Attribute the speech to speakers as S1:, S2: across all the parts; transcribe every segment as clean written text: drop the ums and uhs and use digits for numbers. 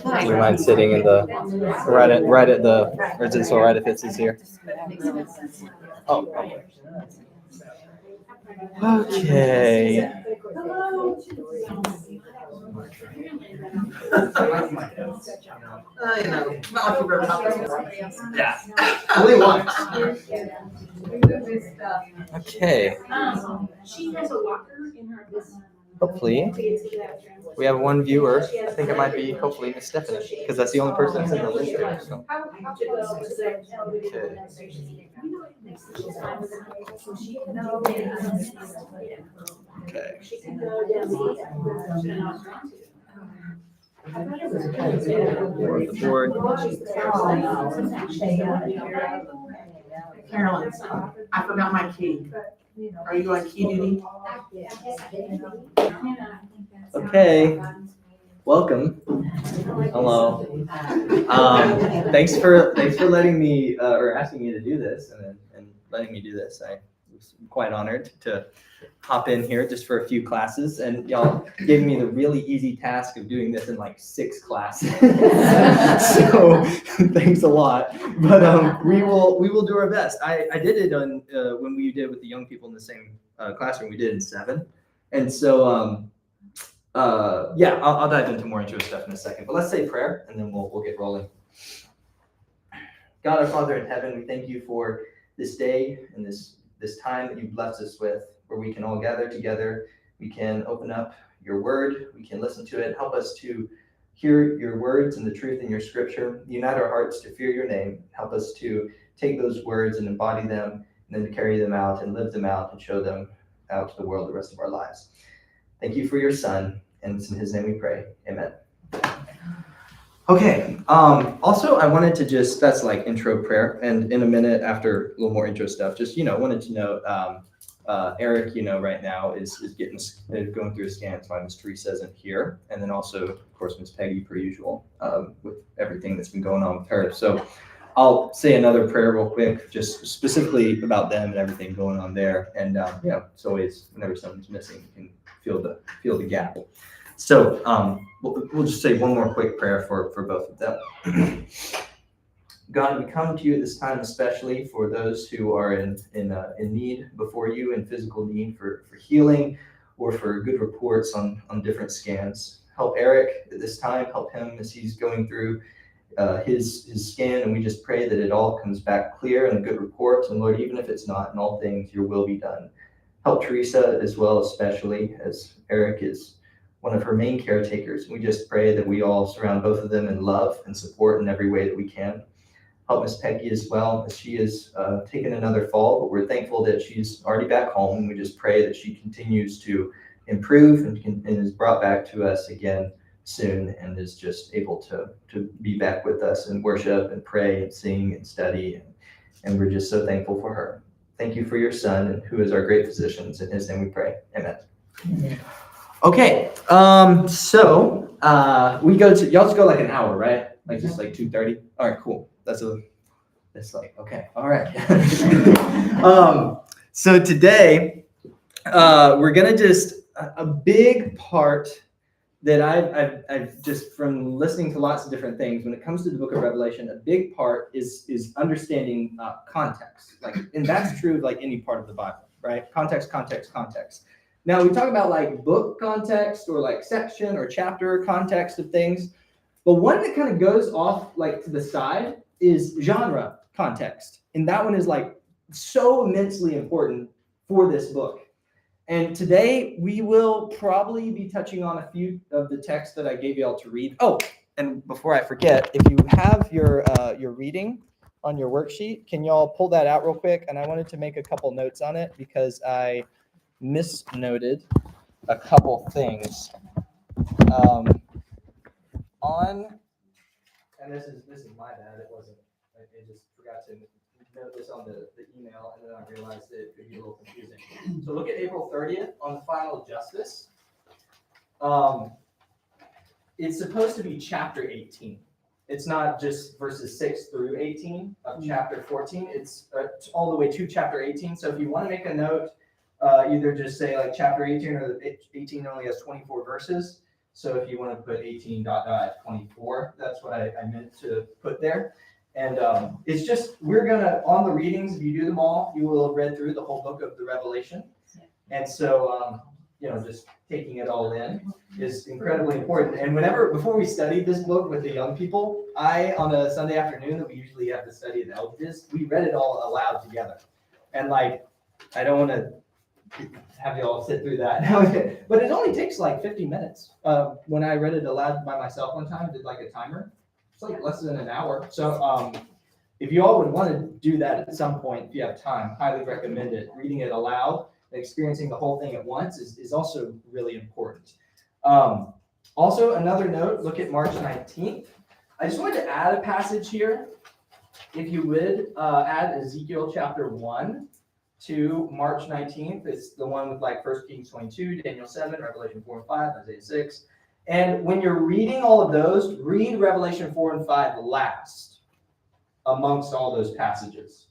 S1: Do you mind sitting in the right at the, or is it so right if it's here? Oh, okay. Okay. Yeah. Only once. Okay.
S2: She has a locker in her.
S1: Hopefully, we have one viewer. I think it might be hopefully Miss Stephanie, because that's the only person that's in the list there. So. Okay. The board.
S3: Carolyn, I forgot my key. Are you going key duty?
S1: Okay. Welcome. Hello. Thanks for letting me or asking me to do this and letting me do this. I was quite honored to hop in here just for a few classes, and y'all gave me the really easy task of doing this in like 6 classes. So thanks a lot. But we will do our best. I did it on when we did with the young people in the same classroom. We did it in 7, and so yeah, I'll dive into more intro stuff in a second. But let's say prayer, and then we'll get rolling. God, our Father in heaven, we thank you for this day and this time that you've blessed us with, where we can all gather together. We can open up your word. We can listen to it. Help us to hear your words and the truth in your scripture. Unite our hearts to fear your name. Help us to take those words and embody them, and then carry them out and live them out and show them out to the world the rest of our lives. Thank you for your son, and it's in his name we pray. Amen. Okay. Also, I wanted to that's like intro prayer. And in a minute, after a little more intro stuff, just, wanted to note, Eric, right now is going through a scan. That's why Miss Teresa isn't here. And then also, of course, Miss Peggy, per usual, with everything that's been going on with her. So I'll say another prayer real quick, just specifically about them and everything going on there. And, it's always, whenever someone's missing, you can feel the gap. So we'll just say one more quick prayer for both of them. God, we come to you at this time, especially for those who are in need before you, in physical need for healing or for good reports on different scans. Help Eric at this time. Help him as he's going through his scan, and we just pray that it all comes back clear and a good report. And Lord, even if it's not, in all things, your will be done. Help Teresa as well, especially as Eric is one of her main caretakers. We just pray that we all surround both of them in love and support in every way that we can. Help Miss Peggy as well, as she has taken another fall, but we're thankful that she's already back home, and we just pray that she continues to improve and is brought back to us again soon, and is just able to be back with us and worship and pray and sing and study, and we're just so thankful for her. Thank you for your son, who is our great physician. In his name we pray. Amen. Amen. Okay, so we go to, y'all just go like an hour, right? Like just like 2:30. All right, cool. That's like, okay, all right. So today, we're gonna just, a big part that I've just, from listening to lots of different things, when it comes to the book of Revelation, a big part is understanding context. Like, and that's true of like any part of the Bible, right? Context. Now we talk about like book context or like section or chapter context of things, but one that kind of goes off like to the side is genre context. And that one is like so immensely important for this book. And today we will probably be touching on a few of the texts that I gave y'all to read. Oh, and before I forget, if you have your reading on your worksheet, can y'all pull that out real quick? And I wanted to make a couple notes on it because I misnoted a couple things and this is my bad. It wasn't. I just forgot to note this on the email, and then I realized that it could be a little confusing. So look at April 30th on the final justice. It's supposed to be chapter 18. It's not just verses 6 through 18 of chapter 14. It's all the way to chapter 18. So if you want to make a note either just say like chapter 18, or 18 only has 24 verses. So if you want to put 18 dot dot 24, that's what I meant to put there. And it's just, we're gonna, on the readings, if you do them all, you will have read through the whole book of the Revelation. And so, just taking it all in is incredibly important. And before we studied this book with the young people, on a Sunday afternoon that we usually have to study the Eldages, we read it all aloud together. And like, I don't want to have you all sit through that. But it only takes like 50 minutes. When I read it aloud by myself one time, I did like a timer. It's like less than an hour. So if you all would want to do that at some point, if you have time, highly recommend it. Reading it aloud, experiencing the whole thing at once is also really important. Also, another note, look at March 19th. I just wanted to add a passage here. If you would, add Ezekiel chapter 1 to March 19th. It's the one with like 1 Kings 22, Daniel 7, Revelation 4 and 5, Isaiah 6. And when you're reading all of those, read Revelation 4 and 5 last amongst all those passages.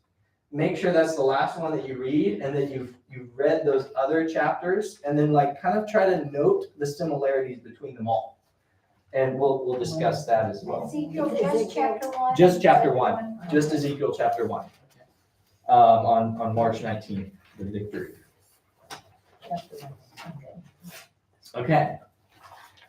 S1: Make sure that's the last one that you read, and that you've read those other chapters, and then like kind of try to note the similarities between them all. And we'll discuss that as well.
S4: Ezekiel, just chapter 1?
S1: Just chapter 1. Just Ezekiel chapter 1. On March 19th, the victory. Okay.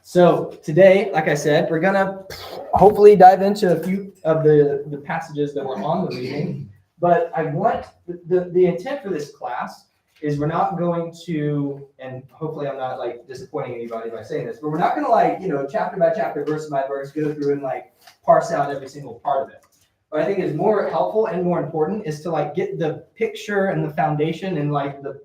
S1: So today, like I said, we're gonna hopefully dive into a few of the passages that were on the reading. But I want the intent for this class is we're not going to, and hopefully I'm not like disappointing anybody by saying this, but we're not going to like, chapter by chapter, verse by verse, go through and like parse out every single part of it. What I think is more helpful and more important is to like get the picture and the foundation and like the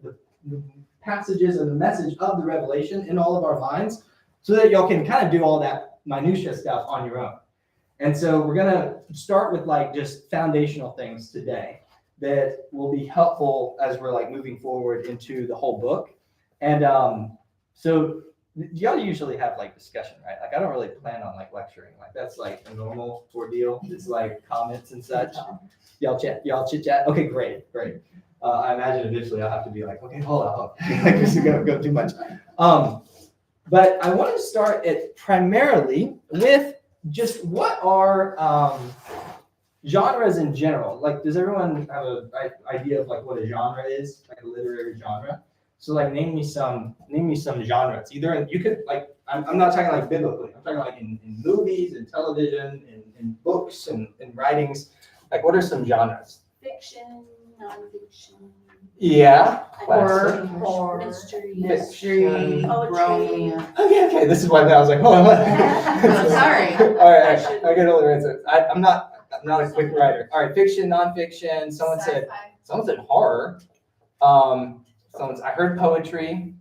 S1: passages and the message of the Revelation in all of our minds, so that y'all can kind of do all that minutia stuff on your own. And so we're going to start with like just foundational things today that will be helpful as we're like moving forward into the whole book. And so y'all usually have like discussion, right? Like I don't really plan on like lecturing. Like that's like a normal ordeal. It's like comments and such. Y'all chit chat. Okay, great. I imagine eventually I'll have to be like, okay, hold on. Like this is gonna go too much. But I want to start it primarily with just what are genres in general. Like, does everyone have an idea of like what a genre is, like a literary genre? So like, name me some genres. Either you could like, I'm not talking like biblically. I'm talking like in movies and television and in books and writings. Like, what are some genres?
S2: Fiction, nonfiction.
S1: Yeah.
S2: Horror, mystery, poetry.
S1: Okay. This is why I was like, hold on.
S2: Sorry.
S1: All right. I get all the answers. I'm not a quick writer. All right, fiction, nonfiction. Someone said horror. I heard poetry.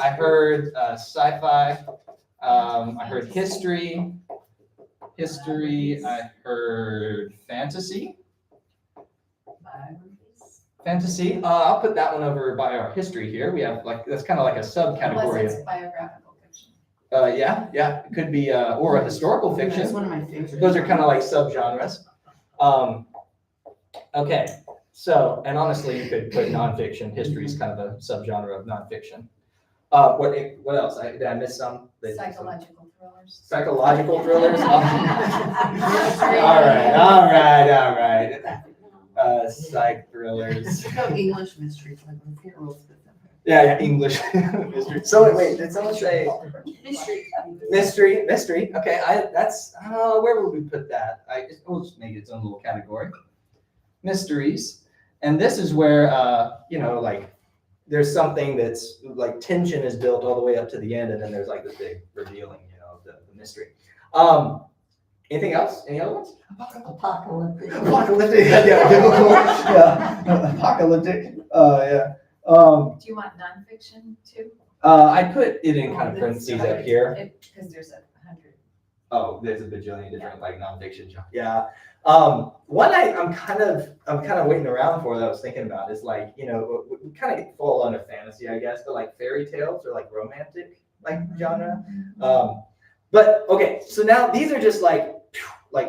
S1: I heard sci-fi. I heard history. I heard fantasy. Fantasy. I'll put that one over by our history here. We have like, that's kind of like a subcategory.
S2: Unless it's biographical fiction.
S1: Yeah. It could be or a historical fiction.
S3: That's one of my favorites.
S1: Those are kind of like subgenres. Okay. So, and honestly, you could put nonfiction. History is kind of a subgenre of nonfiction. What else? Did I miss some?
S2: Psychological thrillers.
S1: Psychological thrillers. All right. Psych thrillers.
S3: English mysteries, like when Peter rules with them.
S1: Yeah, English mystery. So wait, did someone say mystery? Okay, where would we put that? We'll just make its own little category. Mysteries, and this is where like there's something that's like tension is built all the way up to the end, and then there's like this big revealing, of the mystery. Anything else? Any other ones?
S4: Apocalyptic.
S1: Yeah, biblical. Yeah, apocalyptic. Yeah.
S2: Do you want nonfiction too?
S1: I put it in kind of parentheses up here.
S2: Because there's 100.
S1: Oh, there's a bajillion different like nonfiction genres. Yeah. One I'm kind of waiting around for that I was thinking about is like, we kind of fall under fantasy, I guess, but like fairy tales or like romantic like genre. But okay, so now these are just like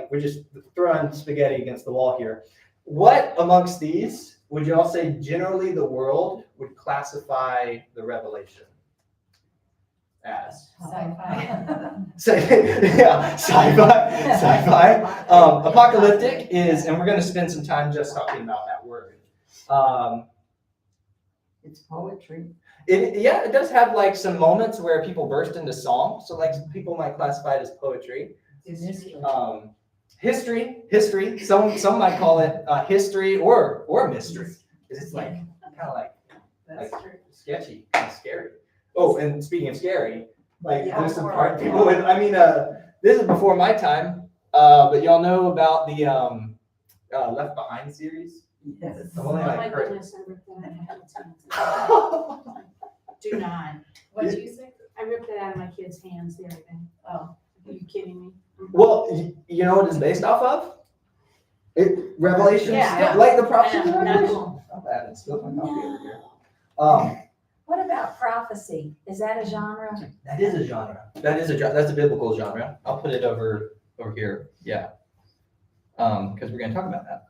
S1: we're just throwing spaghetti against the wall here. What amongst these would y'all say generally the world would classify the Revelation as?
S2: Sci-fi.
S1: Yeah, sci-fi. Apocalyptic is, and we're going to spend some time just talking about that word.
S4: It's poetry.
S1: It does have like some moments where people burst into song. So like people might classify it as poetry. History. Some might call it history or mystery. It's like kind of like sketchy, kind of scary. Oh, and speaking of scary, like there's some part people with. I mean, this is before my time, but y'all know about the Left Behind series.
S4: Yes.
S1: I've only
S5: Oh my
S1: like heard.
S5: goodness, I ripped that out of my kid's hands. Do not.
S2: What'd you say?
S5: I ripped that out of my kid's hands the other day.
S2: Oh,
S5: Are you kidding me?
S1: Well, you know what it's based off of? Revelation,
S5: Yeah.
S1: like the prophecy of
S5: Yeah,
S1: Revelation.
S5: no.
S1: Not bad. It's still my copy over here.
S6: What about prophecy? Is that a genre?
S1: That is a genre. That's a biblical genre. I'll put it over here. Yeah. Because we're gonna talk about that.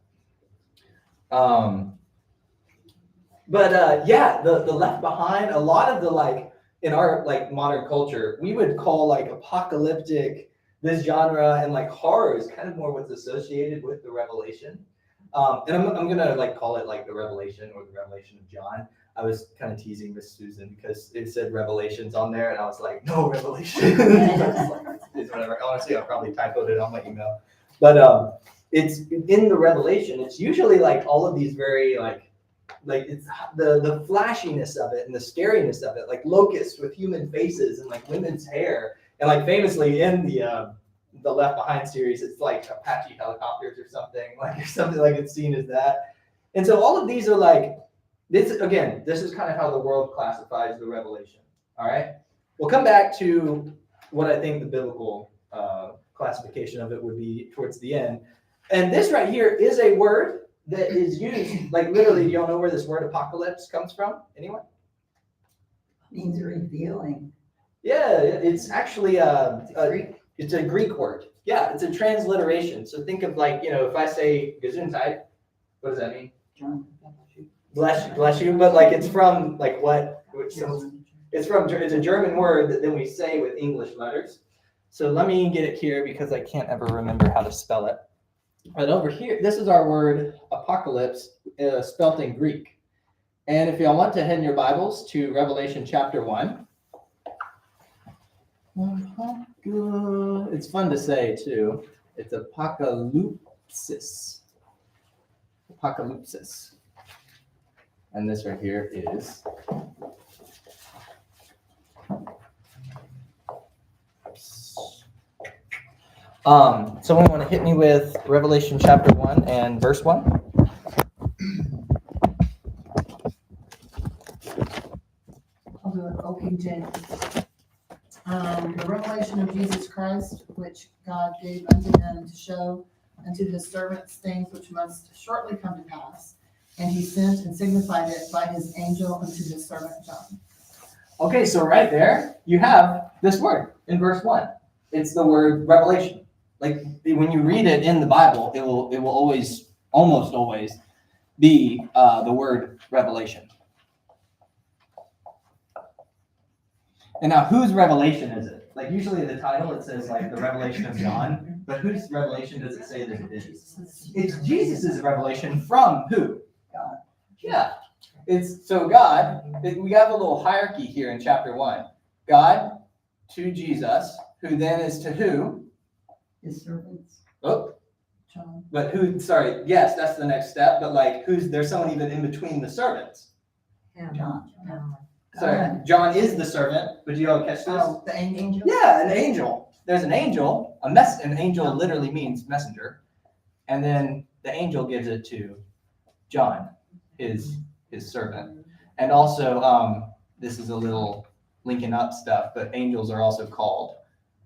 S1: Yeah, the Left Behind. A lot of the like in our like modern culture, we would call like apocalyptic this genre, and like horror is kind of more what's associated with the Revelation. And I'm gonna like call it like the Revelation or the Revelation of John. I was kind of teasing Miss Susan because it said Revelations on there, and I was like, no Revelation. It's whatever. Honestly, I probably typoed it on my email, but it's in the Revelation. It's usually like all of these very like it's the flashiness of it and the scariness of it, like locusts with human faces and like women's hair, and like famously in the Left Behind series, it's like Apache helicopters or something like it's seen as that. And so all of these are like this again. This is kind of how the world classifies the Revelation. All right, we'll come back to what I think the biblical classification of it would be towards the end. And this right here is a word that is used, like literally, you don't know where this word apocalypse comes from? Anyone?
S4: Means revealing.
S1: Yeah, it's actually it's a Greek word. Yeah, it's a transliteration. So think of like, if I say Gesundheit, what does that mean?
S4: John.
S1: Bless you. But like it's from like what? It's a German word that then we say with English letters. So let me get it here because I can't ever remember how to spell it. But over here, this is our word apocalypse, spelt in Greek. And if y'all want to head in your Bibles to Revelation chapter 1. It's fun to say too. It's apocalypsis. Apocalypsis. And this right here is someone want to hit me with Revelation chapter 1 and verse 1?
S3: I'll do it, O King James. The revelation of Jesus Christ, which God gave unto him to show unto his servants things which must shortly come to pass. And he sent and signified it by his angel unto his servant John.
S1: Okay, so right there, you have this word in verse 1. It's the word revelation. Like when you read it in the Bible, it will always, almost always, be the word revelation. And now, whose revelation is it? Like usually in the title it says like the revelation of John, but whose revelation does it say that it is? It's Jesus' revelation from who?
S4: God.
S1: Yeah. It's so God, we have a little hierarchy here in chapter 1. God to Jesus, who then is to who?
S4: His servants.
S1: Oh,
S3: John.
S1: but who, sorry, yes, that's the next step, but like there's someone even in between the servants.
S4: John.
S1: Sorry, John is the servant, but do you all catch this?
S3: Oh, the angel?
S1: Yeah, an angel. There's an angel, an angel literally means messenger. And then the angel gives it to John, his servant. And also, this is a little linking up stuff, but angels are also called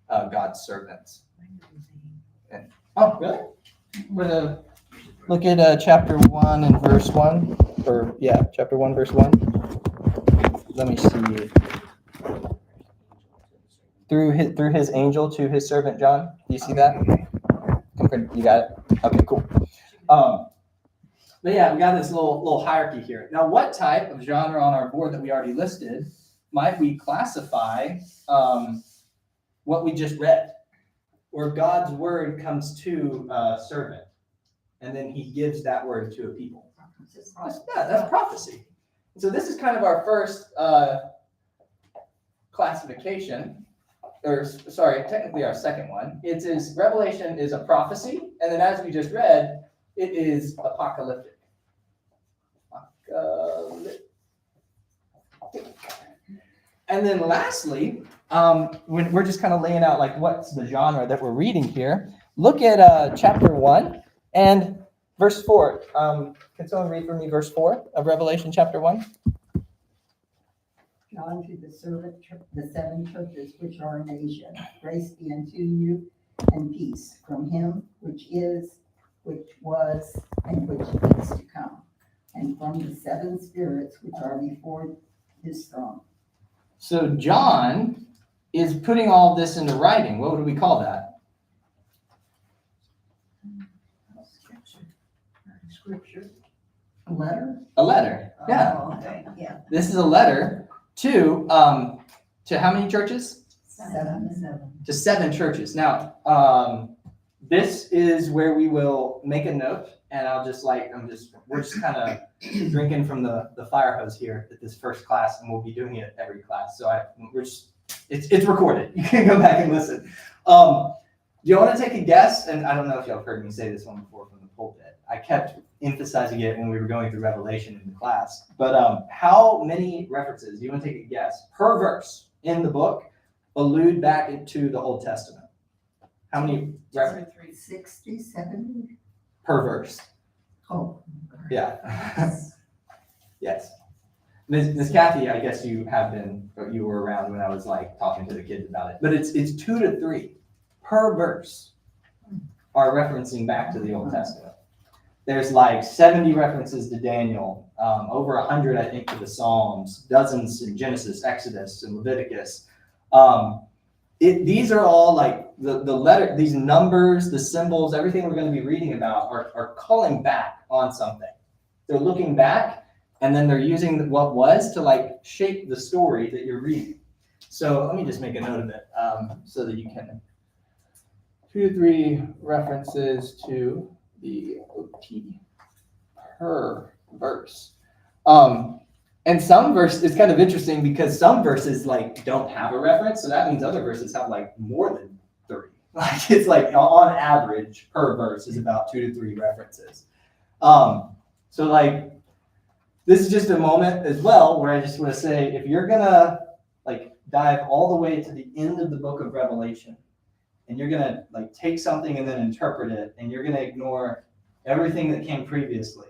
S1: God's servants. And, oh, really? We're gonna look at chapter 1 and verse 1. Or, yeah, chapter 1, verse 1. Let me see. Through his angel to his servant John. Do you see that? You got it? Okay, cool.
S7: But yeah, we got this little hierarchy here. Now, what type of genre on our board that we already listed might we classify what we just read? Where God's word comes to a servant, and then he gives that word to a people. That's prophecy. So this is kind of our first classification, or sorry, technically our second one. It is Revelation is a prophecy, and then as we just read, it is apocalyptic. And then lastly, when we're just kind of laying out like what's the genre that we're reading here, look at chapter 1 and verse 4. Can someone read for me verse 4 of Revelation chapter 1?
S4: John to the seven churches which are in Asia, grace be unto you and peace from him which is, which was, and which is to come, and from the seven spirits which are before his throne.
S7: So John is putting all this into writing. What would we call that?
S4: Scripture. A letter?
S7: A letter. Yeah.
S4: Oh, okay, yeah.
S7: This is a letter to how many churches?
S4: Seven.
S7: To 7 churches. Now, this is where we will make a note, and we're just kind of drinking from the fire hose here at this first class, and we'll be doing it at every class. So it's recorded. You can go back and listen. Do you want to take a guess? And I don't know if y'all have heard me say this one before from the pulpit. I kept emphasizing it when we were going through Revelation in the class. But how many references, do you want to take a guess, per verse in the book allude back into the Old Testament? How many references?
S4: 60, 70?
S7: Per verse.
S4: Oh.
S7: Yeah. Yes. Ms. Kathy, I guess you were around when I was like talking to the kids about it. But it's 2 to 3 per verse are referencing back to the Old Testament. There's like 70 references to Daniel, over 100, I think, to the Psalms, dozens in Genesis, Exodus, and Leviticus. These are all like the letter, these numbers, the symbols, everything we're going to be reading about are calling back on something. They're looking back, and then they're using what was to like shape the story that you're reading. So let me just make a note of it so that you can. 2 to 3 references to the OT per verse. And some verses, it's kind of interesting because some verses like don't have a reference. So that means other verses have like more than 3. Like it's like on average per verse is about 2 to 3 references. So like, this is just a moment as well where I just want to say, if you're gonna like dive all the way to the end of the book of Revelation, and you're gonna like take something and then interpret it, and you're gonna ignore everything that came previously,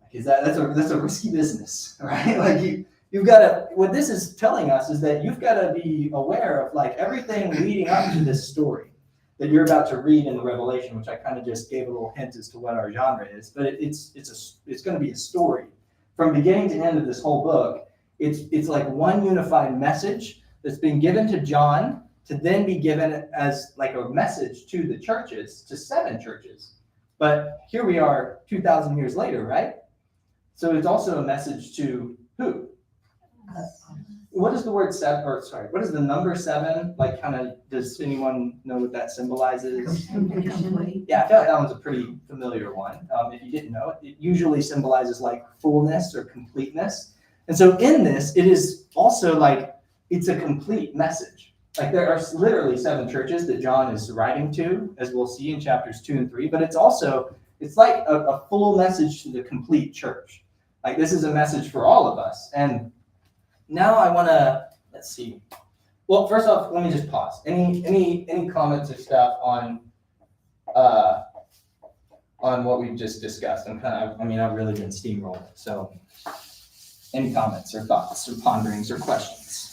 S7: like that's a risky business, right? Like you've got to. What this is telling us is that you've got to be aware of like everything leading up to this story that you're about to read in the Revelation, which I kind of just gave a little hint as to what our genre is, but it's going to be a story from beginning to end of this whole book. It's like one unified message that's been given to John to then be given as like a message to the churches, to 7 churches. But here we are 2,000 years later, right? So it's also a message to who? What is the word 7, or sorry, what is the number 7? Like kind of, does anyone know what that symbolizes? Yeah, I feel like that one's a pretty familiar one. If you didn't know it usually symbolizes like fullness or completeness. And so in this, it is also like, it's a complete message. Like there are literally 7 churches that John is writing to, as we'll see in chapters 2 and 3, but it's like a full message to the complete church. Like this is a message for all of us. And now I want to, let's see. Well, first off, let me just pause. Any comments or stuff on what we've just discussed? I've really been steamrolling. So any comments or thoughts or ponderings or questions?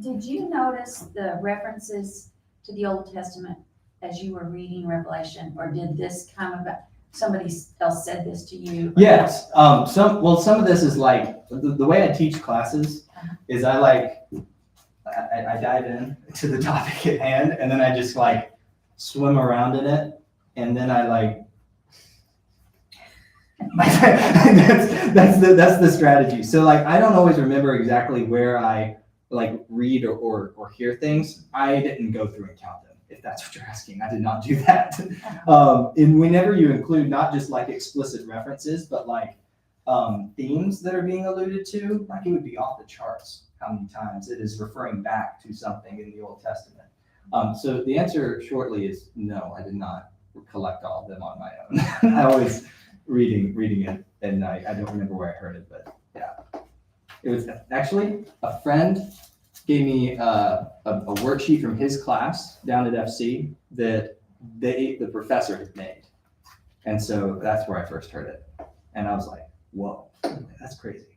S6: Did you notice the references to the Old Testament as you were reading Revelation, or did this come about? Somebody else said this to you?
S7: Yes. Some of this is like the way I teach classes is I dive in to the topic at hand, and then I just like swim around in it, and then I like. that's the strategy. So like I don't always remember exactly where I like read or hear things. I didn't go through and count them, if that's what you're asking. I did not do that. And whenever you include not just like explicit references, but like themes that are being alluded to, like it would be off the charts how many times it is referring back to something in the Old Testament. So the answer shortly is no, I did not collect all of them on my own. I always reading it, and I don't remember where I heard it, but yeah. It was actually a friend gave me a worksheet from his class down at FC that the professor had made. And so that's where I first heard it. And I was like, whoa, that's crazy.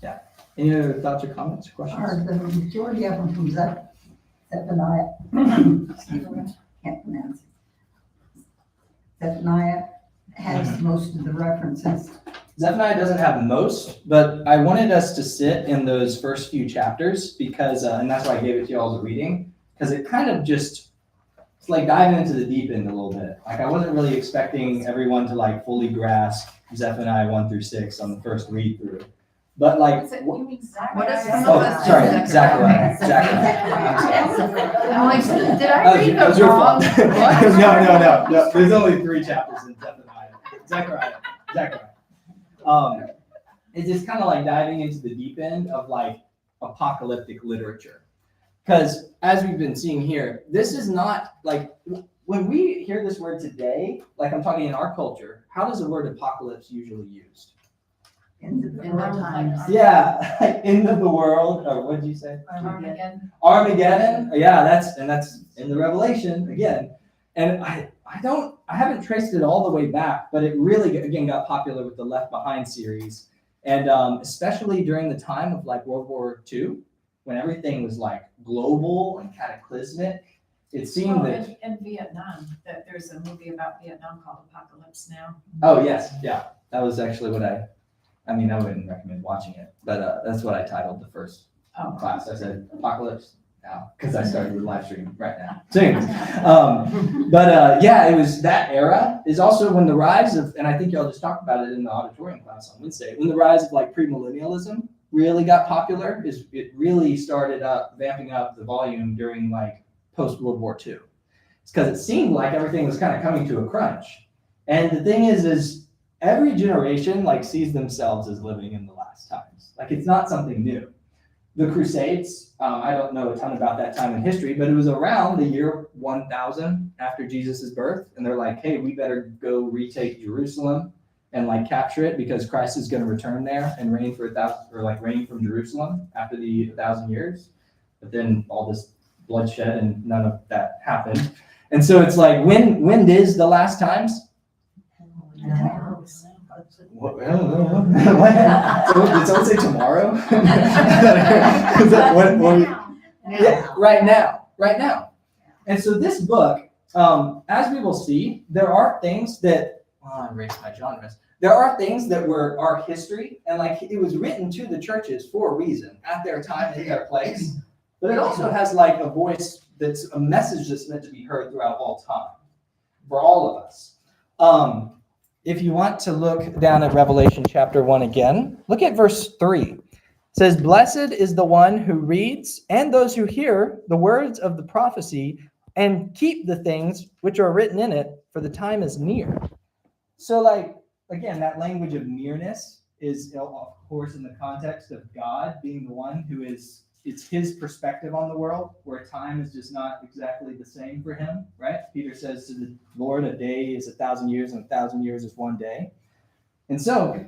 S7: Yeah. Any other thoughts or comments or questions?
S4: Are the majority of them from Zephaniah? Can't pronounce it. Zephaniah has most of the references.
S7: Zephaniah doesn't have most, but I wanted us to sit in those first few chapters because, and that's why I gave it to you all as a reading, because it kind of just, it's like diving into the deep end a little bit. Like I wasn't really expecting everyone to like fully grasp Zephaniah 1-6 on the first read through. But like,
S2: Is it, you mean
S6: What is
S2: Zachariah?
S7: oh, sorry, Zechariah.
S6: I'm like, did
S7: That
S6: I
S7: was,
S6: read
S7: that was
S6: the
S7: your
S6: wrong
S7: fault.
S6: book?
S7: No. There's only 3 chapters in Zechariah. Zechariah. It's just kind of like diving into the deep end of like apocalyptic literature. Because as we've been seeing here, this is not like, when we hear this word today, like I'm talking in our culture, how does the word apocalypse usually used?
S4: End of the
S2: In our
S4: world.
S2: time.
S7: Yeah, like end of the world, or what did you say?
S2: Armageddon.
S7: Armageddon. Yeah, that's in the Revelation again. And I haven't traced it all the way back, but it really again got popular with the Left Behind series, and especially during the time of like World War II, when everything was like global and cataclysmic. It seemed that.
S2: In Vietnam, that there's a movie about Vietnam called Apocalypse Now.
S7: Oh yes, yeah, that was actually what I wouldn't recommend watching it, but that's what I titled the first class. I said Apocalypse Now because I started the live stream right now. So anyways, yeah, it was that era is also when the rise of, and I think y'all just talked about it in the auditorium class on Wednesday, when the rise of like premillennialism really got popular. It really started vamping up the volume during like post World War II. It's because it seemed like everything was kind of coming to a crunch. And the thing is every generation like sees themselves as living in the last times. Like it's not something new. The Crusades, I don't know a ton about that time in history, but it was around the year 1000 after Jesus' birth. And they're like, hey, we better go retake Jerusalem and like capture it because Christ is going to return there and reign for 1,000, or like reign from Jerusalem after the 1,000 years. But then all this bloodshed and none of that happened. And so it's like, when is the last times? What? Did someone say tomorrow? Is that what yeah, right now. And so this book, as we will see, there are things that, I erased my genres. There are things that were our history, and like it was written to the churches for a reason, at their time, in their place. But it also has like a voice that's a message that's meant to be heard throughout all time, for all of us. If you want to look down at Revelation chapter 1 again, look at verse 3. It says, blessed is the one who reads and those who hear the words of the prophecy and keep the things which are written in it, for the time is near. So like, again, that language of nearness is, of course, in the context of God being the one who is, it's his perspective on the world, where time is just not exactly the same for him, right? Peter says to the Lord, a day is 1,000 years and 1,000 years is one day. And so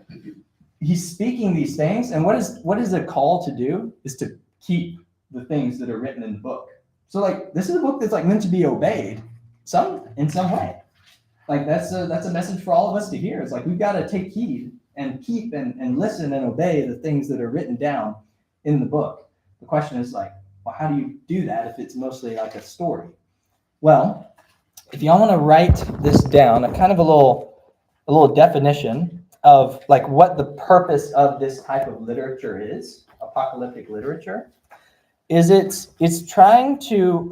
S7: he's speaking these things, and what is the call to do is to keep the things that are written in the book. So like, this is a book that's like meant to be obeyed in some way. Like that's a message for all of us to hear. It's like, we've got to take heed and keep and listen and obey the things that are written down in the book. The question is like, well, how do you do that if it's mostly like a story? Well, if y'all want to write this down, a kind of a little definition of like what the purpose of this type of literature is, apocalyptic literature, is it's trying to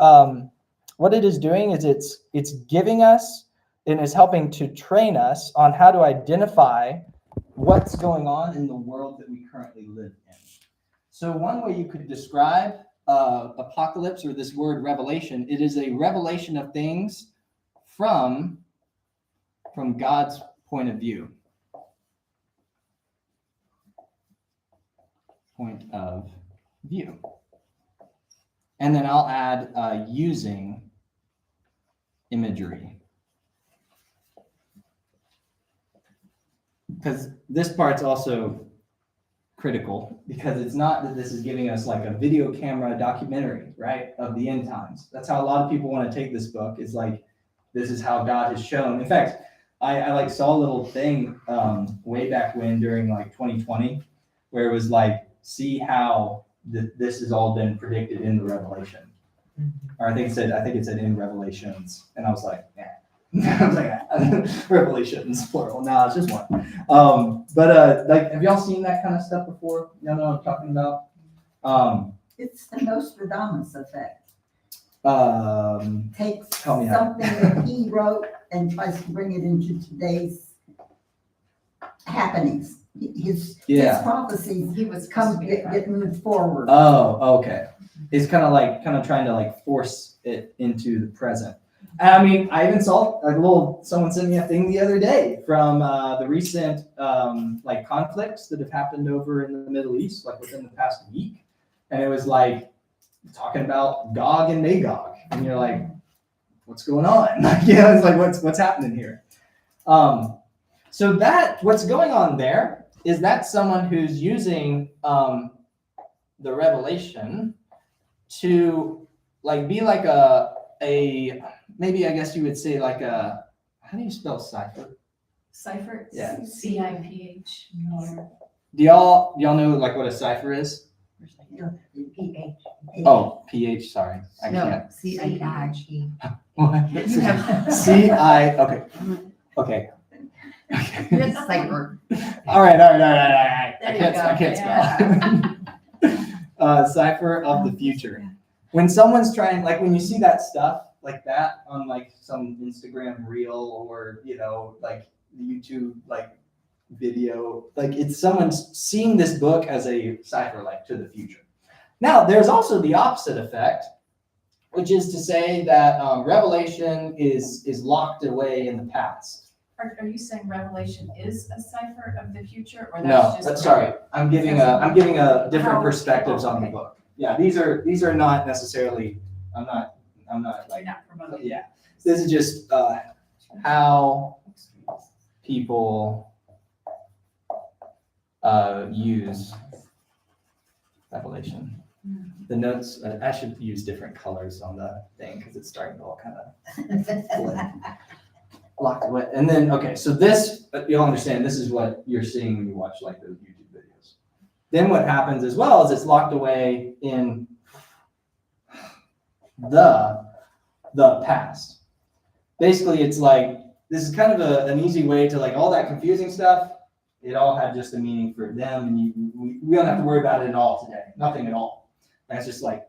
S7: what it is doing is it's giving us and is helping to train us on how to identify what's going on in the world that we currently live in. So one way you could describe apocalypse, or this word revelation, it is a revelation of things from God's point of view. Point of view. And then I'll add using imagery. Because this part's also critical, because it's not that this is giving us like a video camera documentary, right, of the end times. That's how a lot of people want to take this book, is like, this is how God has shown. In fact, I like saw a little thing way back when during like 2020, where it was like, see how this has all been predicted in the Revelation. Or I think it said in Revelations, and I was like, yeah. I was like, Revelations plural. No, it's just one. Like, have y'all seen that kind of stuff before? Y'all know what I'm talking about?
S4: It's the Nostradamus effect. Takes
S7: Tell me how.
S4: something that he wrote and tries to bring it into today's happenings. His prophecies
S2: He was supposed to be.
S4: get moved forward.
S7: Oh, okay. It's kind of trying to like force it into the present. And I mean, I even saw someone sent me a thing the other day from the recent like conflicts that have happened over in the Middle East, like within the past week. And it was like talking about Gog and Magog. And you're like, what's going on? Like, it's like, what's happening here? So that what's going on there is that someone who's using the revelation to like be like a maybe I guess you would say like a, how do you spell cipher?
S2: Cipher?
S7: Yeah.
S2: CIPH.
S7: Do y'all know like what a cipher is?
S4: PH.
S7: Oh, PH, sorry. I
S5: No,
S7: can't.
S5: CIE.
S7: What?
S5: You have-
S7: C-I, okay.
S5: It's cipher.
S7: All right.
S6: There
S7: I
S6: you
S7: can't spell. Cipher of the future. When someone's trying, like when you see that stuff like that on like some Instagram reel or, like YouTube, like video, like it's someone's seeing this book as a cipher, like to the future. Now, there's also the opposite effect, which is to say that Revelation is locked away in the past.
S2: Are you saying Revelation is a cipher of the future, or
S7: No,
S2: that's just?
S7: sorry. I'm giving a different
S2: How-
S7: perspectives on the
S2: okay.
S7: book. Yeah, these are not necessarily. I'm not
S2: You're
S7: like.
S2: not promoting.
S7: Yeah, this is just how people use Revelation. The notes. I should use different colors on the thing because it's starting to all kind of blend. Locked away. And then, okay, so this, you'll understand, this is what you're seeing when you watch like those YouTube videos. Then what happens as well is it's locked away in the past. Basically, it's like, this is kind of an easy way to like all that confusing stuff. It all had just a meaning for them, and we don't have to worry about it at all today. Nothing at all. And it's just like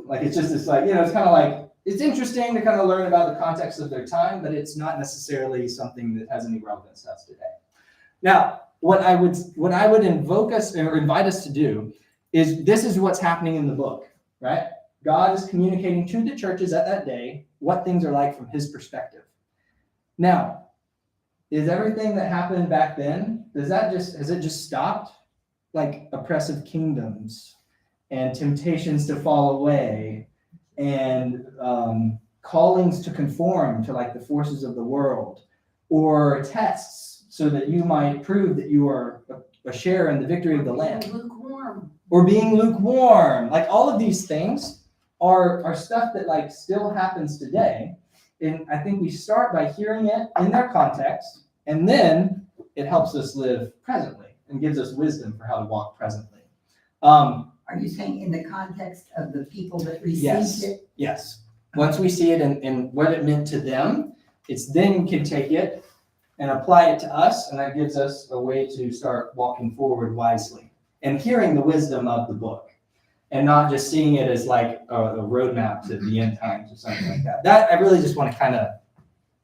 S7: it's just this like, it's kind of like, it's interesting to kind of learn about the context of their time, but it's not necessarily something that has any relevance to us today. Now, what I would invoke us or invite us to do is this is what's happening in the book, right? God is communicating to the churches at that day what things are like from his perspective. Now, is everything that happened back then, has it just stopped? Like oppressive kingdoms and temptations to fall away and callings to conform to like the forces of the world, or tests so that you might prove that you are a share in the victory of the Lamb,
S5: Lukewarm.
S7: or being lukewarm. Like all of these things are stuff that like still happens today. And I think we start by hearing it in their context, and then it helps us live presently and gives us wisdom for how to walk presently.
S4: Are you saying in the context of the people that received it?
S7: Yes. Once we see it and what it meant to them, it's then we can take it and apply it to us, and that gives us a way to start walking forward wisely and hearing the wisdom of the book. and not just seeing it as like a roadmap to the end times or something like that. That I really just want to kind of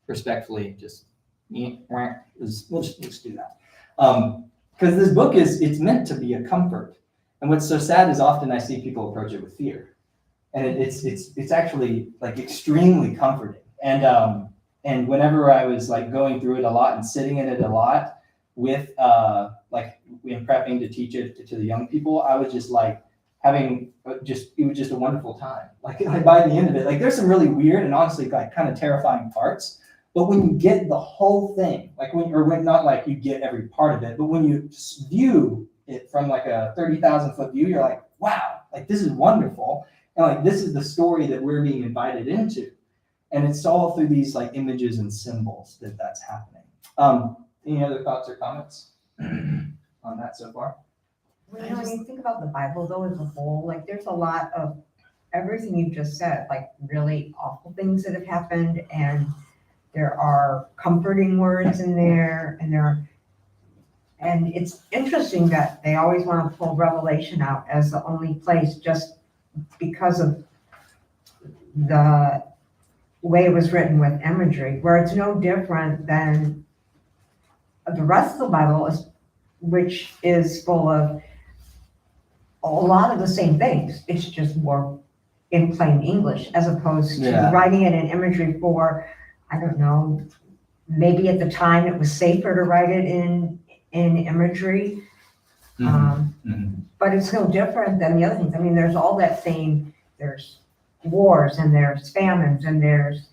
S7: respectfully just, we'll just do that. Because this book it's meant to be a comfort. And what's so sad is often I see people approach it with fear. And it's actually like extremely comforting. And whenever I was like going through it a lot and sitting in it a lot with like in prepping to teach it to the young people, I was just like having it was just a wonderful time. Like by the end of it, like there's some really weird and honestly like kind of terrifying parts. But when you get the whole thing, like when not like you get every part of it, but when you view it from like a 30,000 foot view, you're like, wow, like this is wonderful. And like, this is the story that we're being invited into. And it's all through these like images and symbols that's happening. Any other thoughts or comments on that so far?
S8: Well, you know, when you think about the Bible though as a whole, like there's a lot of everything you've just said, like really awful things that have happened, and there are comforting words in there, and it's interesting that they always want to pull Revelation out as the only place just because of the way it was written with imagery, where it's no different than the rest of the Bible, which is full of a lot of the same things. It's just more in plain English, as opposed to writing it in imagery for, I don't know, maybe at the time it was safer to write it in imagery. But it's no different than the other things. I mean, there's all that same, there's wars and there's famines and there's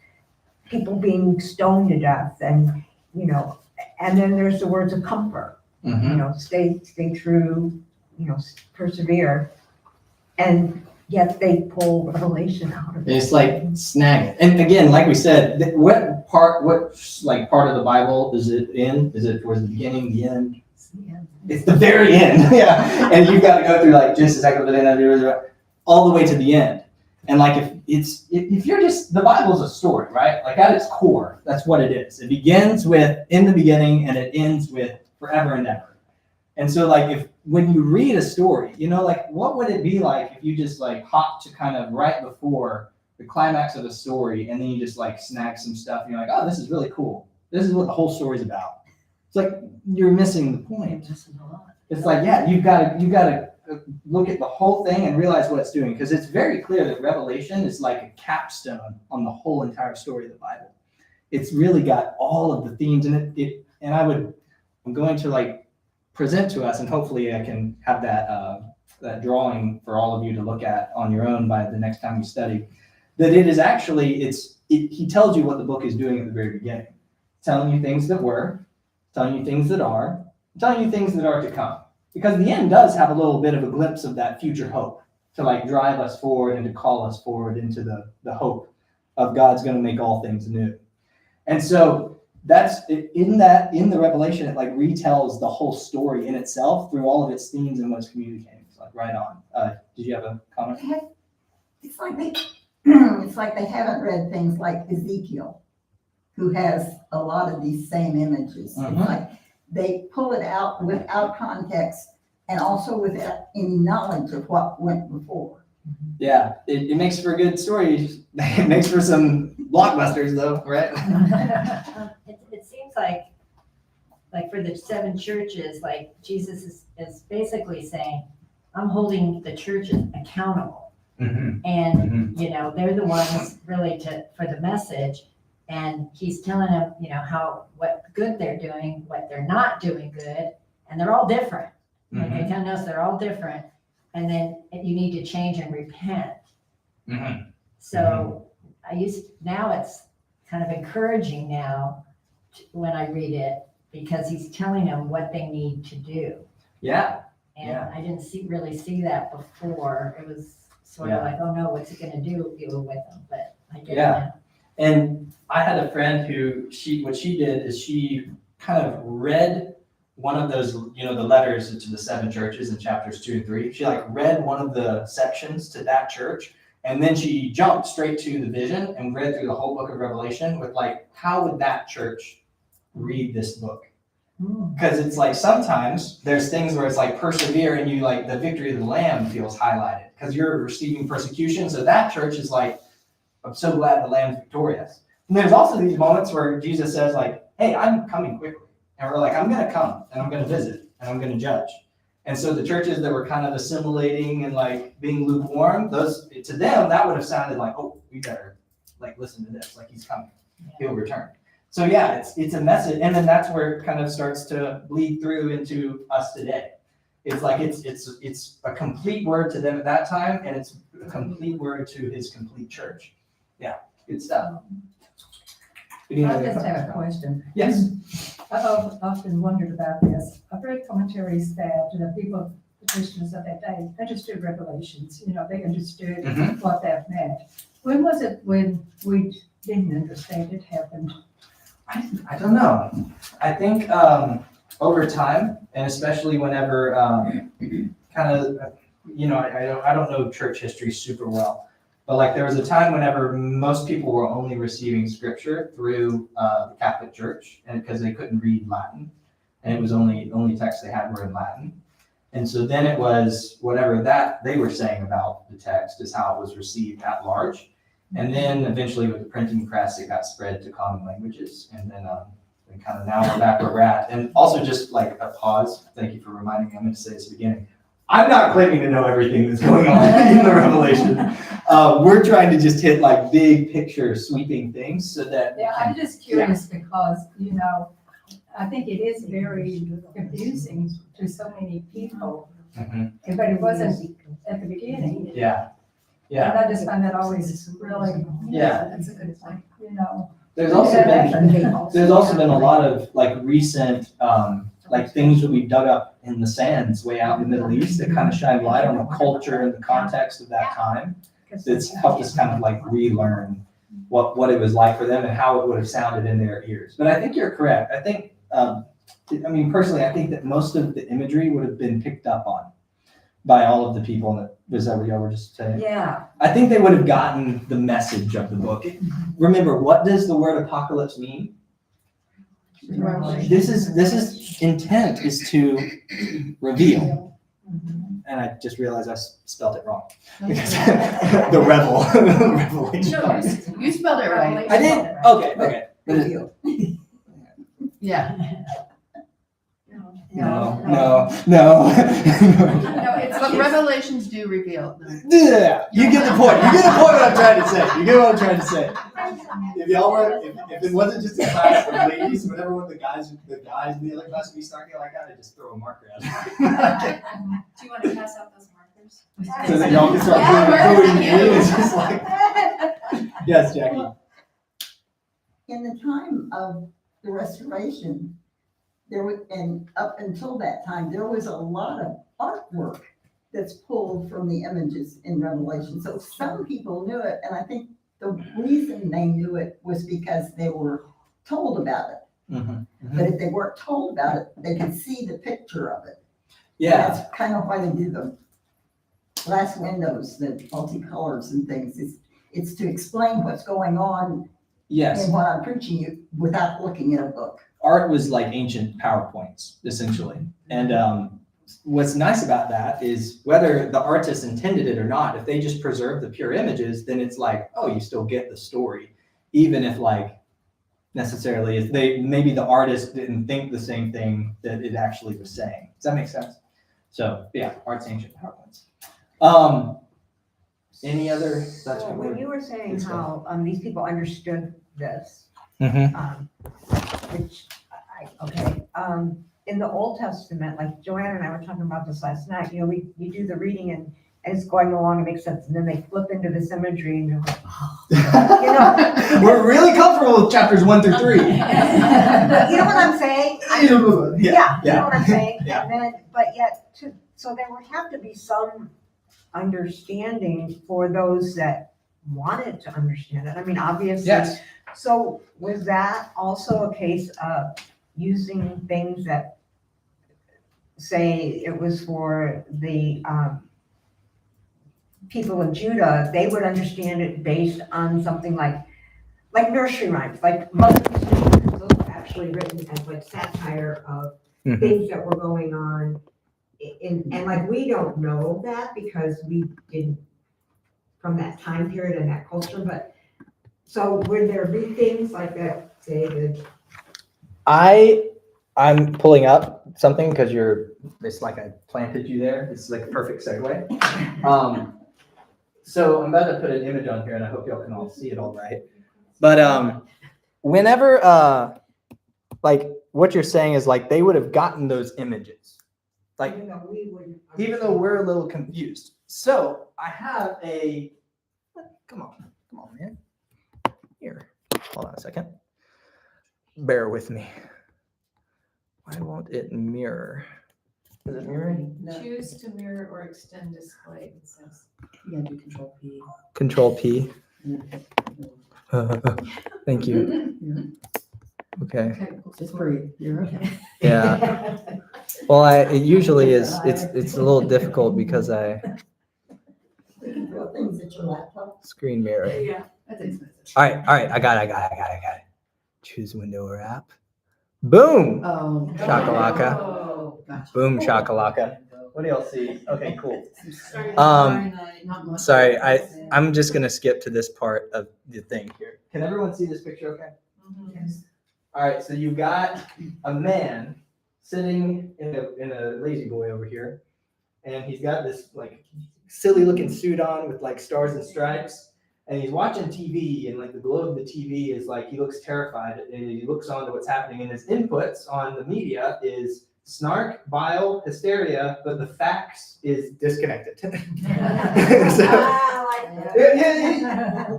S8: people being stoned to death, and, you know, and then there's the words of comfort, you know, stay true, you know, persevere. And yet they pull Revelation out of it.
S7: It's like snag it. And again, like we said, what part of the Bible is it in? Is it towards the beginning, the end? It's the very end. Yeah. And you've got to go through like just a second, all the way to the end. And like if you're just, the Bible's a story, right? Like at its core, that's what it is. It begins with in the beginning and it ends with forever and ever. And so like when you read a story, you know, like what would it be like if you just like hop to kind of right before the climax of a story and then you just like snag some stuff and you're like, oh, this is really cool. This is what the whole story's about. It's like you're missing the point. It's like, yeah, you've got to look at the whole thing and realize what it's doing, because it's very clear that Revelation is like a capstone on the whole entire story of the Bible. It's really got all of the themes in it. And I'm going to like present to us, and hopefully I can have that drawing for all of you to look at on your own by the next time you study. That it is actually, he tells you what the book is doing at the very beginning, telling you things that were, telling you things that are, telling you things that are to come. Because the end does have a little bit of a glimpse of that future hope to like drive us forward and to call us forward into the hope of God's going to make all things new. And so that's in the Revelation, it like retells the whole story in itself through all of its themes and what's communicating. It's like right on. Did you have a comment?
S4: It's like they haven't read things like Ezekiel, who has a lot of these same images. It's like they pull it out without context and also without any knowledge of what went before.
S7: Yeah, it makes for a good story. It makes for some blockbusters though, right?
S5: It seems like for the 7 churches, like Jesus is basically saying, I'm holding the churches accountable. And, you know, they're the ones really for the message. And he's telling them, you know, what good they're doing, what they're not doing good, and they're all different. Like they tell us they're all different, and then you need to change and repent. So now it's kind of encouraging now when I read it, because he's telling them what they need to do.
S7: Yeah.
S5: And I didn't really see that before. It was sort of like, oh no, what's it going to do with them? But I get it now.
S7: And I had a friend who what she did is she kind of read one of those, you know, the letters to the 7 churches in chapters 2 and 3. She like read one of the sections to that church, and then she jumped straight to the vision and read through the whole book of Revelation with like, how would that church read this book? Because it's like sometimes there's things where it's like persevere and you like the victory of the Lamb feels highlighted because you're receiving persecution. So that church is like, I'm so glad the Lamb's victorious. And there's also these moments where Jesus says like, hey, I'm coming quickly. And we're like, I'm going to come and I'm going to visit and I'm going to judge. And so the churches that were kind of assimilating and like being lukewarm, those to them, that would have sounded like, oh, we better like listen to this. Like he's coming, he'll return. So yeah, it's a message, and then that's where it kind of starts to bleed through into us today. It's like it's a complete word to them at that time, and it's a complete word to his complete church. Yeah, good stuff.
S9: I just have a question.
S7: Yes.
S9: I've often wondered about this. I've read commentaries that the people, the Christians of that day, understood Revelations. They understood what that meant. When was it when we didn't understand it happened?
S7: I don't know. I think over time, and especially whenever kind of, I don't know church history super well, but like there was a time whenever most people were only receiving scripture through the Catholic Church, and because they couldn't read Latin, and it was only texts they had were in Latin. And so then it was whatever that they were saying about the text is how it was received at large. And then eventually with the printing press, it got spread to common languages. And then kind of now we're back where we're at. And also just like a pause. Thank you for reminding me. I'm going to say this at the beginning. I'm not claiming to know everything that's going on in the Revelation. We're trying to just hit like big picture sweeping things so that.
S9: Yeah, I'm just curious because, I think it is very confusing to so many people.
S7: Mhm.
S9: But it wasn't at the beginning.
S7: Yeah.
S9: And I just find that always really,
S7: Yeah.
S2: That's a good point.
S7: There's also been a lot of like recent like things that we dug up in the sands way out in the Middle East that kind of shine light on the culture and the context of that time. It's helped us kind of like relearn what it was like for them and how it would have sounded in their ears. But I think you're correct. I think, personally, I think that most of the imagery would have been picked up on by all of the people. Was that what y'all were just saying?
S5: Yeah.
S7: I think they would have gotten the message of the book. Remember, what does the word apocalypse mean? This is intent is to reveal. And I just realized I spelled it wrong. The revelation.
S3: You spelled it right.
S7: I did? Okay.
S3: Yeah.
S7: No.
S3: No, it's what revelations do reveal.
S7: Yeah, you get the point. You get the point what I'm trying to say. You get what I'm trying to say. If y'all were, if it wasn't just a class of ladies, whenever one of the guys in the other class would be starting like that, I'd just throw a marker at it.
S2: Do you want to pass out those markers?
S7: So that y'all can start doing it. It's just like, yes, Jackie.
S4: In the time of the Restoration, and up until that time, there was a lot of artwork that's pulled from the images in Revelation. So some people knew it, and I think the reason they knew it was because they were told about it. But if they weren't told about it, they could see the picture of it.
S7: Yeah.
S4: That's kind of why they do the glass windows, the multicolors and things. It's to explain what's going on
S7: Yes.
S4: in what I'm preaching you without looking at a book.
S7: Art was like ancient PowerPoints, essentially. And what's nice about that is whether the artist intended it or not, if they just preserve the pure images, then it's like, oh, you still get the story. Even if like necessarily, if maybe the artist didn't think the same thing that it actually was saying. Does that make sense? So yeah, art's ancient PowerPoints. Any other? That's
S8: So
S7: what
S8: when
S7: we're.
S8: you were saying
S7: Good
S8: how these people understood this, which in the Old Testament, like Joanna and I were talking about this last night, we do the reading and it's going along, it makes sense, and then they flip into this imagery and you're like, oh,
S7: We're really comfortable with chapters 1 through 3.
S8: you know what I'm saying? You know what I'm saying?
S7: Yeah.
S8: And then, but yet, so there would have to be some understanding for those that wanted to understand it. I mean, obviously.
S7: Yes.
S8: So was that also a case of using things that, say, it was for the people of Judah, they would understand it based on something like nursery rhymes, like Mother Goose, those were actually actually written as like satire of
S7: Mhm.
S8: things that were going on. And like, we don't know that because we didn't, from that time period and that culture, but, so would there be things like that, David?
S7: I'm pulling up something because it's like I planted you there. This is like a perfect segue. So I'm about to put an image on here and I hope y'all can all see it all right. But whenever like what you're saying is like they would have gotten those images. Like
S8: Even though we wouldn't.
S7: even though we're a little confused. So I have come on, man. Here, hold on a second. Bear with me. Why won't it mirror? Is it mirroring?
S2: Choose to mirror or extend display, it says.
S3: You gotta do Control P.
S7: Control P. Thank you. Okay.
S3: Just breathe, you're okay.
S7: Yeah. Well, it usually is. It's a little difficult because I
S4: Things at your laptop.
S7: screen mirror.
S3: Yeah. That's expensive.
S7: All right. I got it. Choose window or app. Boom.
S3: Oh.
S7: Shakalaka.
S3: Oh, gotcha.
S7: Boom shakalaka. What do y'all see? Okay, cool.
S3: Sorry, not much.
S7: Sorry, I'm just gonna skip to this part of the thing here. Can everyone see this picture okay?
S3: Yes.
S7: All right, so you got a man sitting in a lazy boy over here, and he's got this like silly looking suit on with like stars and stripes, and he's watching TV, and like the glow of the TV is like he looks terrified, and he looks on to what's happening, and his inputs on the media is snark, bile, hysteria, but the facts is disconnected. So,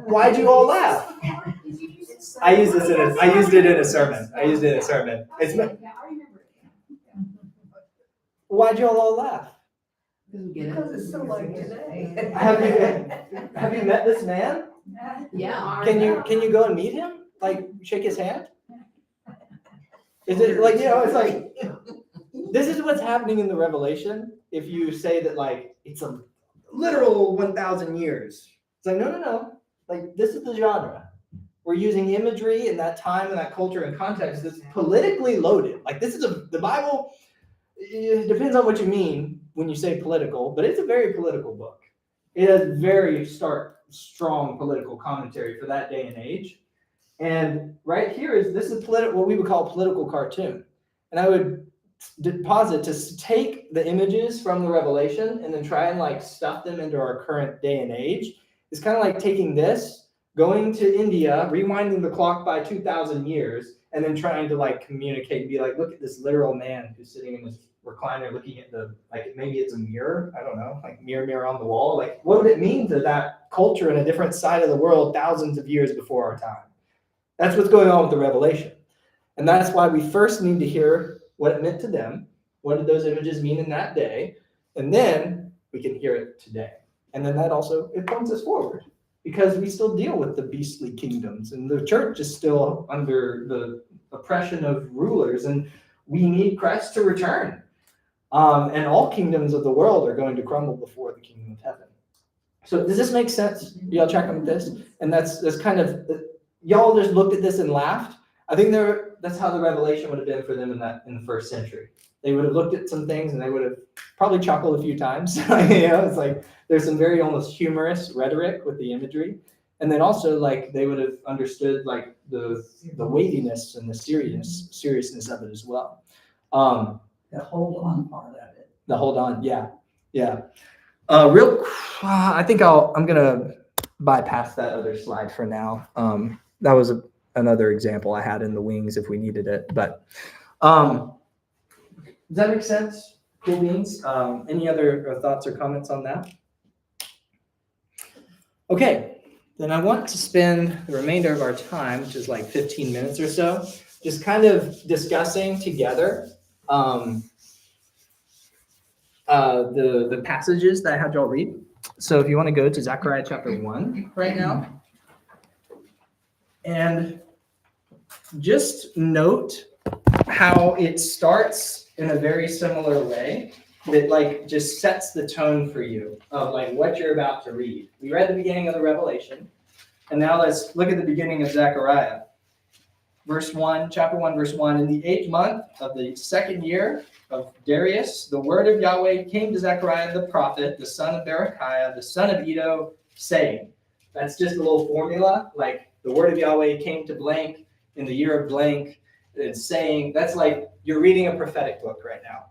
S7: why'd you all laugh? I used it in a sermon. Why'd you all laugh?
S3: Because
S8: it's so like today.
S7: Have you met this man?
S3: Yeah.
S7: Can you go and meet him? Like shake his hand? Is it like, it's like this is what's happening in the Revelation if you say that like it's a literal 1,000 years. It's like no. Like this is the genre. We're using imagery in that time and that culture and context that's politically loaded. Like this is the Bible. It depends on what you mean when you say political, but it's a very political book. It has very strong political commentary for that day and age. And right here this is what we would call a political cartoon. And I would posit to take the images from the Revelation and then try and like stuff them into our current day and age. It's kind of like taking this, going to India, rewinding the clock by 2,000 years, and then trying to like communicate and be like, look at this literal man who's sitting in this recliner looking at maybe it's a mirror, I don't know, like mirror on the wall. Like what would it mean to that culture in a different side of the world thousands of years before our time? That's what's going on with the Revelation. And that's why we first need to hear what it meant to them. What did those images mean in that day? And then we can hear it today. And then it points us forward because we still deal with the beastly kingdoms and the church is still under the oppression of rulers and we need Christ to return. And all kingdoms of the world are going to crumble before the kingdom of heaven. So does this make sense? Y'all tracking with this? And that's kind of, y'all just looked at this and laughed. I think that's how the Revelation would have been for them in the first century. They would have looked at some things and they would have probably chuckled a few times. It's like there's some very almost humorous rhetoric with the imagery. And then also like they would have understood like the weightiness and the seriousness of it as well.
S4: The hold on part of it.
S7: The hold on, yeah. I think I'm gonna bypass that other slide for now. That was another example I had in the wings if we needed it. But does that make sense? Cool beans. Any other thoughts or comments on that? Okay, then I want to spend the remainder of our time, which is like 15 minutes or so, just kind of discussing together the passages that I had y'all read. So if you want to go to Zechariah chapter 1 right now. And just note how it starts in a very similar way that like just sets the tone for you of like what you're about to read. We read the beginning of the Revelation, and now let's look at the beginning of Zechariah. verse 1, chapter 1, verse 1. In the 8th month of the 2nd year of Darius, the word of Yahweh came to Zechariah the prophet, the son of Berechiah, the son of Iddo, saying, that's just a little formula, like the word of Yahweh came to blank in the year of blank. It's saying, that's like you're reading a prophetic book right now.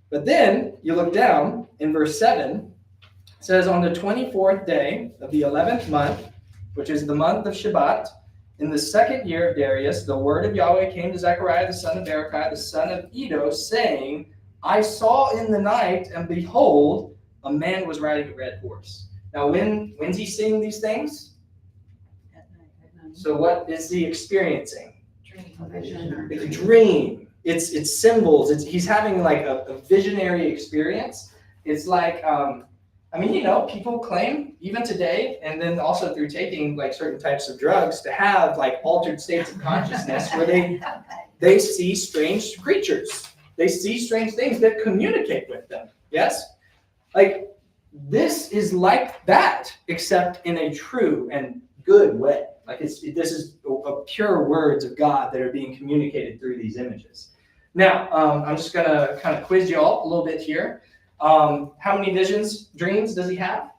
S7: But then you look down in verse 7, it says, on the 24th day of the 11th month, which is the month of Shabbat, in the 2nd year of Darius, the word of Yahweh came to Zechariah the son of Berechiah, the son of Iddo, saying, I saw in the night, and behold, a man was riding a red horse. Now, when's he seeing these things?
S6: At night.
S7: So what is he experiencing?
S6: Dream, vision, or
S7: It's a dream. It's symbols. He's having like a visionary experience. It's like, people claim even today, and then also through taking like certain types of drugs, to have like altered states of consciousness where they see strange creatures. They see strange things that communicate with them. Yes? Like this is like that, except in a true and good way. Like this is a pure words of God that are being communicated through these images. Now, I'm just gonna kind of quiz you all a little bit here. How many visions, dreams does he have?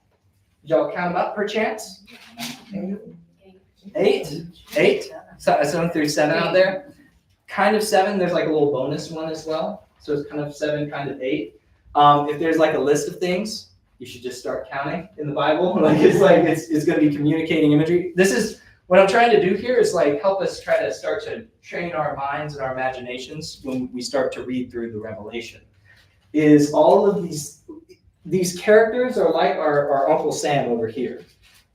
S7: Did y'all count them up per chance? 8? 7 through 7 out there. Kind of 7. There's like a little bonus one as well. So it's kind of 7, kind of 8. If there's like a list of things, you should just start counting in the Bible. It's going to be communicating imagery. This is what I'm trying to do here is like help us try to start to train our minds and our imaginations when we start to read through the Revelation. Is all of these characters are like our Uncle Sam over here.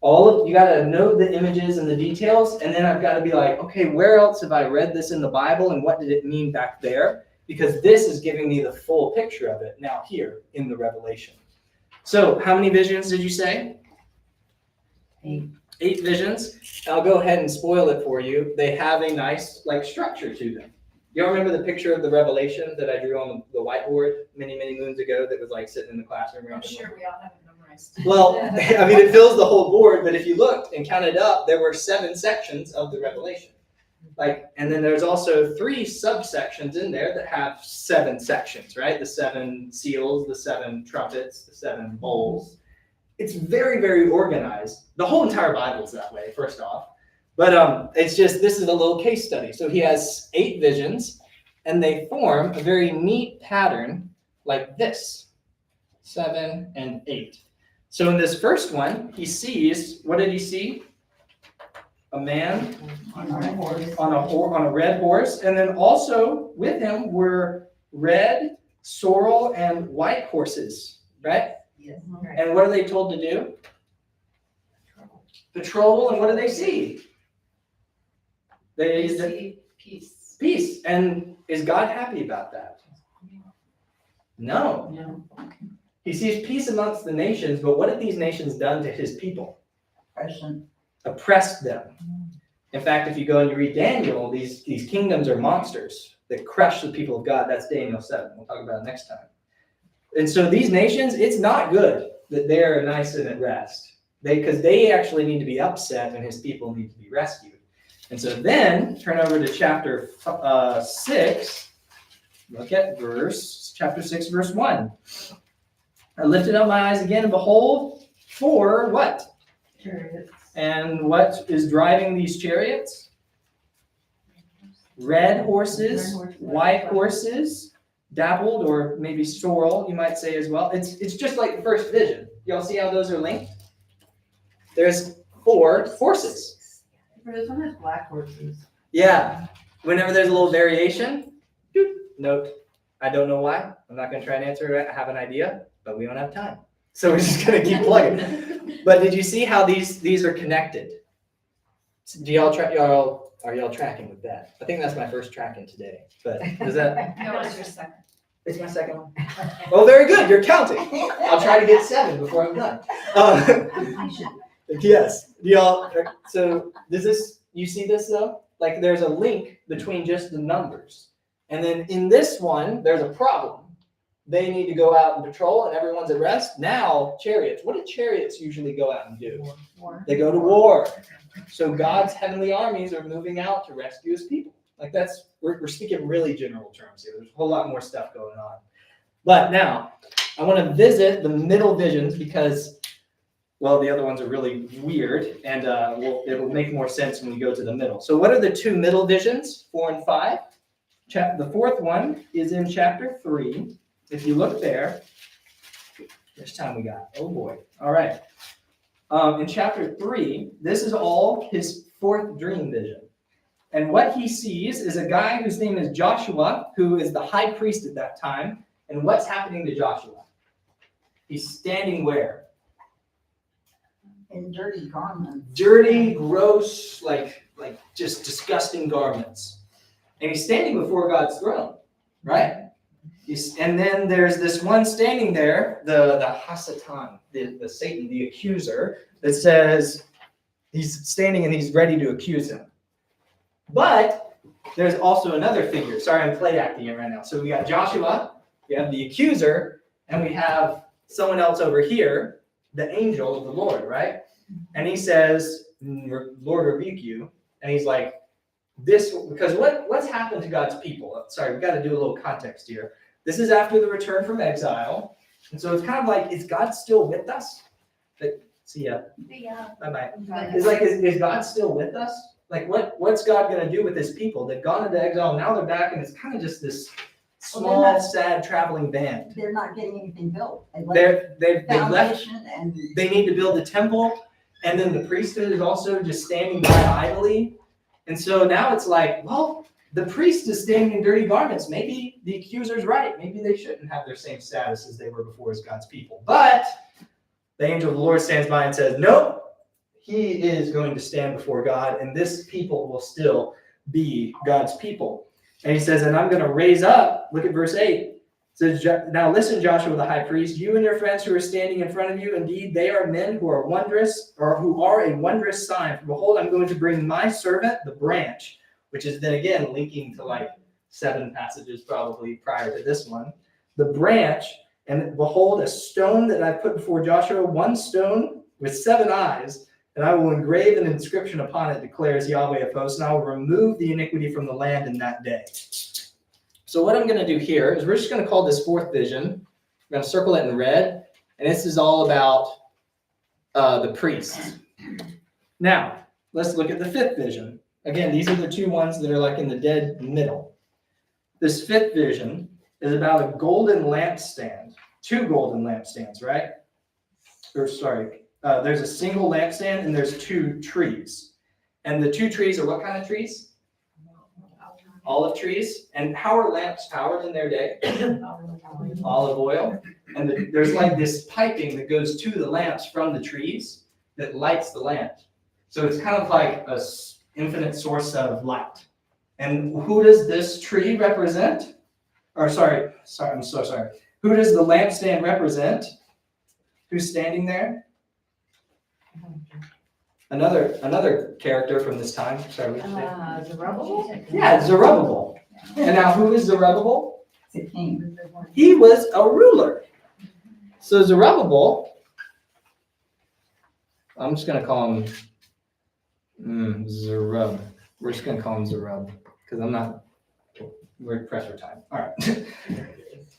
S7: You got to know the images and the details, and then I've got to be like, okay, where else have I read this in the Bible, and what did it mean back there? Because this is giving me the full picture of it now here in the Revelation. So how many visions did you say?
S6: 8.
S7: 8 visions. I'll go ahead and spoil it for you. They have a nice structure to them. You all remember the picture of the Revelation that I drew on the whiteboard many, many moons ago that was sitting in the classroom?
S2: I'm sure we all have it memorized.
S7: Well, it fills the whole board, but if you looked and counted up, there were 7 sections of the Revelation. And then there's also 3 subsections in there that have 7 sections, right? The 7 seals, the 7 trumpets, the 7 bowls. It's very, very organized. The whole entire Bible is that way, first off. But it's just, this is a little case study. So he has 8 visions, and they form a very neat pattern like this, 7 and 8. So in this first one, he sees, what did he see? A man on a red horse, and then also with him were red, sorrel, and white horses, right?
S4: Yes.
S7: And what are they told to do? Patrol, and what do they see? They
S2: See peace.
S7: peace. And is God happy about that? No. He sees peace amongst the nations, but what have these nations done to his people? Oppressed them. In fact, if you go and you read Daniel, these kingdoms are monsters that crush the people of God. That's Daniel 7. We'll talk about it next time. And so these nations, it's not good that they're nice and at rest. Because they actually need to be upset and his people need to be rescued. And so then, turn over to chapter 6. Look at chapter 6, verse 1. I lifted up my eyes again, and behold, 4 what?
S6: Chariots.
S7: And what is driving these chariots? Red horses, white horses, dappled, or maybe sorrel, you might say as well. It's just like the first vision. Y'all see how those are linked? There's 4 horses.
S6: But this one has black horses.
S7: Yeah. Whenever there's a little variation, note, I don't know why. I'm not going to try and answer it. I have an idea, but we don't have time. So we're just going to keep plugging. But did you see how these are connected? Do y'all are y'all tracking with that? I think that's my first tracking today. But does that?
S2: No, it's your second.
S7: It's my second one. Oh, very good. You're counting. I'll try to get 7 before I'm done. Yes. So does this, you see this though? Like there's a link between just the numbers. And then in this one, there's a problem. They need to go out and patrol and everyone's at rest. Now, chariots. What do chariots usually go out and do?
S6: War.
S7: They go to war. So God's heavenly armies are moving out to rescue his people. Like we're speaking really general terms here. There's a whole lot more stuff going on. But now, I want to visit the middle visions because, well, the other ones are really weird, and it will make more sense when we go to the middle. So what are the two middle visions, 4 and 5? The fourth one is in chapter 3. If you look there, how much time we got? Oh boy. All right. In chapter 3, this is all his fourth dream vision. And what he sees is a guy whose name is Joshua, who is the high priest at that time. And what's happening to Joshua? He's standing where?
S4: In dirty garments.
S7: Dirty, gross, like just disgusting garments. And he's standing before God's throne, right? And then there's this one standing there, the Hasatan, the Satan, the accuser, that says he's standing and he's ready to accuse him. But there's also another figure. Sorry, I'm play acting it right now. So we got Joshua, we have the accuser, and we have someone else over here, the angel of the Lord, right? And he says, Lord rebuke you. And he's like, this, because what's happened to God's people? Sorry, we've got to do a little context here. This is after the return from exile. And so it's kind of like, is God still with us? But, see ya. Bye-bye. It's like, is God still with us? Like, what's God going to do with his people? They've gone into exile, now they're back, and it's kind of just this small, sad, traveling band.
S4: They're not getting anything built. They
S7: They've left.
S4: foundation and
S7: They need to build a temple, and then the priesthood is also just standing by idly. And so now it's like, well, the priest is standing in dirty garments. Maybe the accuser's right. Maybe they shouldn't have their same status as they were before as God's people. But the angel of the Lord stands by and says, nope, he is going to stand before God, and this people will still be God's people. And he says, and I'm going to raise up, look at verse 8. It says, now listen, Joshua the high priest, you and your friends who are standing in front of you, indeed, they are men who are wondrous, or who are a wondrous sign. For behold, I'm going to bring my servant, the branch, which is then again linking to like 7 passages probably prior to this one. The branch, and behold, a stone that I put before Joshua, one stone with 7 eyes, and I will engrave an inscription upon it, declares Yahweh of hosts, and I will remove the iniquity from the land in that day. So what I'm going to do here is we're just going to call this fourth vision. We're going to circle it in red, and this is all about the priests. Now, let's look at the fifth vision. Again, these are the two ones that are like in the dead middle. This fifth vision is about a golden lampstand, 2 golden lampstands, right? Or sorry, there's a single lampstand and there's 2 trees. And the 2 trees are what kind of trees? Olive trees. And how are lamps powered in their day? Olive oil. And there's like this piping that goes to the lamps from the trees that lights the lamp. So it's kind of like a infinite source of light. And who does this tree represent? Or sorry, I'm so sorry. Who does the lampstand represent? Who's standing there? Another character from this time. Sorry,
S5: Zerubbabel?
S7: yeah, Zerubbabel. And now who is Zerubbabel?
S4: the king.
S7: He was a ruler. So Zerubbabel, I'm just going to call him Zerub. We're just going to call him Zerub because we're pressed for time. All right.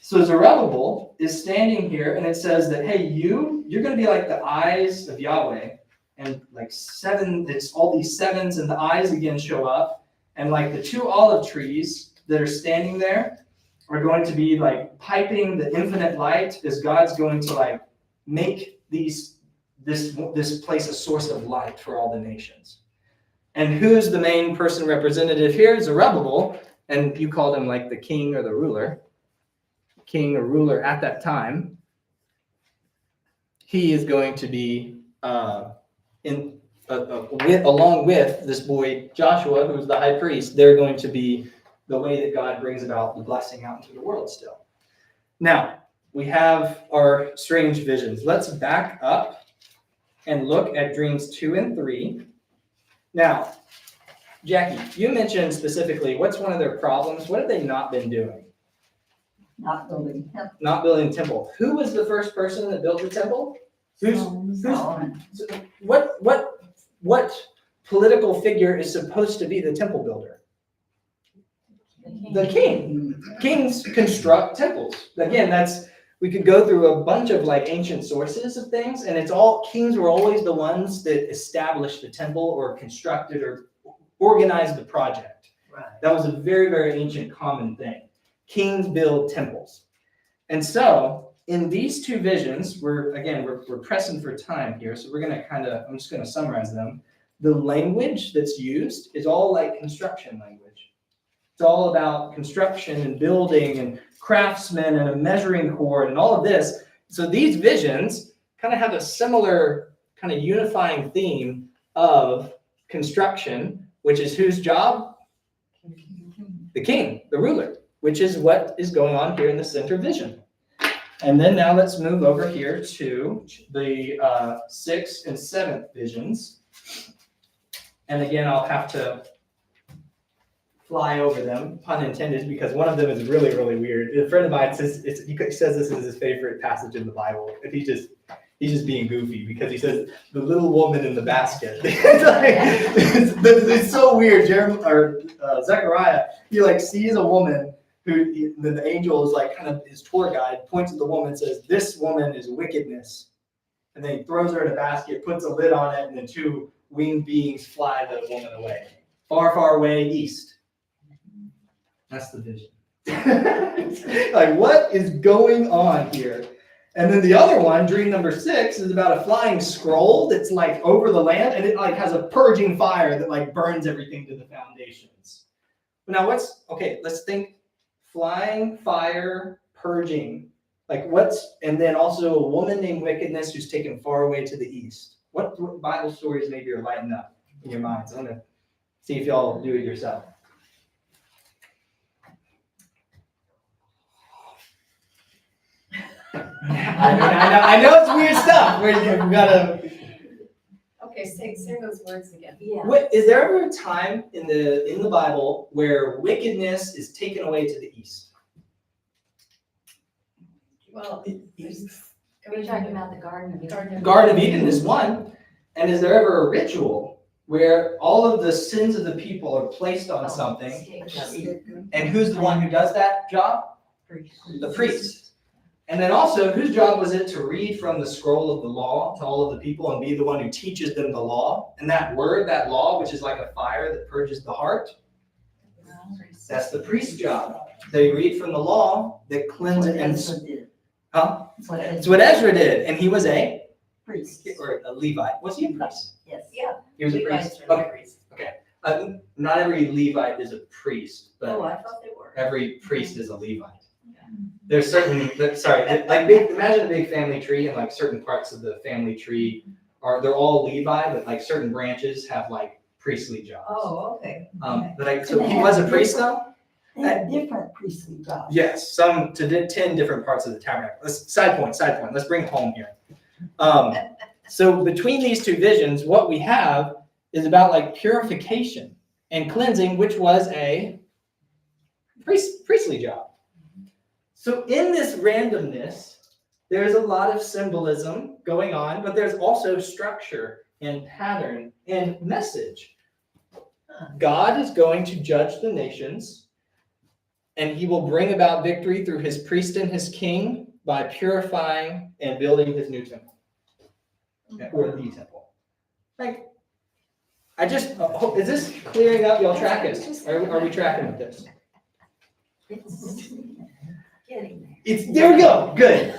S7: So Zerubbabel is standing here and it says that, hey, you're going to be like the eyes of Yahweh. And like 7, it's all these 7s and the eyes again show up. And like the 2 olive trees that are standing there are going to be like piping the infinite light as God's going to like make this place a source of light for all the nations. And who's the main person representative here? Zerubbabel, and you called him like the king or the ruler. King or ruler at that time. He is going to be along with this boy Joshua, who's the high priest. They're going to be the way that God brings about the blessing out into the world still. Now, we have our strange visions. Let's back up and look at dreams 2 and 3. Now, Jackie, you mentioned specifically what's one of their problems. What have they not been doing?
S4: Not building temple.
S7: Not building a temple. Who was the first person that built the temple?
S4: Solomon.
S7: What political figure is supposed to be the temple builder? The king. Kings construct temples. Again, we could go through a bunch of like ancient sources of things, and it's all kings were always the ones that established the temple or constructed or organized the project.
S5: Right.
S7: That was a very, very ancient common thing. Kings build temples. And so in these two visions, we're pressing for time here, so I'm just gonna summarize them. The language that's used is all like construction language. It's all about construction and building and craftsmen and a measuring cord and all of this. So these visions kind of have a similar kind of unifying theme of construction, which is whose job? The king, the ruler, which is what is going on here in the center vision. And then now let's move over here to the 6th and 7th visions. And again, I'll have to fly over them, pun intended, because one of them is really, really weird. A friend of mine says he says this is his favorite passage in the Bible, and he's just being goofy because he says the little woman in the basket. It's so weird. Zechariah, he like sees a woman who the angel is like kind of his tour guide, points at the woman and says, "This woman is wickedness," and then he throws her in a basket, puts a lid on it, and then 2 winged beings fly the woman away, far, far away east. That's the vision. Like, what is going on here? And then the other one, dream number 6, is about a flying scroll that's like over the land, and it like has a purging fire that like burns everything to the foundations. Now let's think flying, fire, purging. Like and then also a woman named Wickedness who's taken far away to the east. What Bible stories maybe are lighting up in your minds? I'm gonna see if y'all do it yourself. I know it's weird stuff where you've got to.
S2: Okay, say those words again.
S5: Yeah.
S7: Is there ever a time in the Bible where wickedness is taken away to the east?
S2: Well,
S6: Are we talking about the Garden of Eden?
S7: Garden of Eden is one. And is there ever a ritual where all of the sins of the people are placed on something? And who's the one who does that job? The priest. And then also, whose job was it to read from the scroll of the law to all of the people and be the one who teaches them the law? And that word, that law, which is like a fire that purges the heart, that's the priest's job. They read from the law that cleanses and... Huh? It's what Ezra did. And he was a
S4: Priest.
S7: or a Levite. Was he a priest?
S4: Yes.
S5: Yeah.
S7: He was a priest. Okay. Not every Levite is a priest, but
S5: Oh, I thought they were.
S7: every priest is a Levite. There's certain, imagine a big family tree, and like certain parts of the family tree they're all Levi, but like certain branches have like priestly jobs.
S5: Oh, okay.
S7: So he was a priest though?
S4: They have different priestly jobs.
S7: Yes, some to 10 different parts of the tabernacle. Side point. Let's bring it home here. So between these two visions, what we have is about like purification and cleansing, which was a priestly job. So in this randomness, there's a lot of symbolism going on, but there's also structure and pattern and message. God is going to judge the nations, and he will bring about victory through his priest and his king by purifying and building his new temple. Or the temple. Is this clearing up? Y'all tracking? Are we tracking with this?
S5: It's getting
S7: There we go. Good.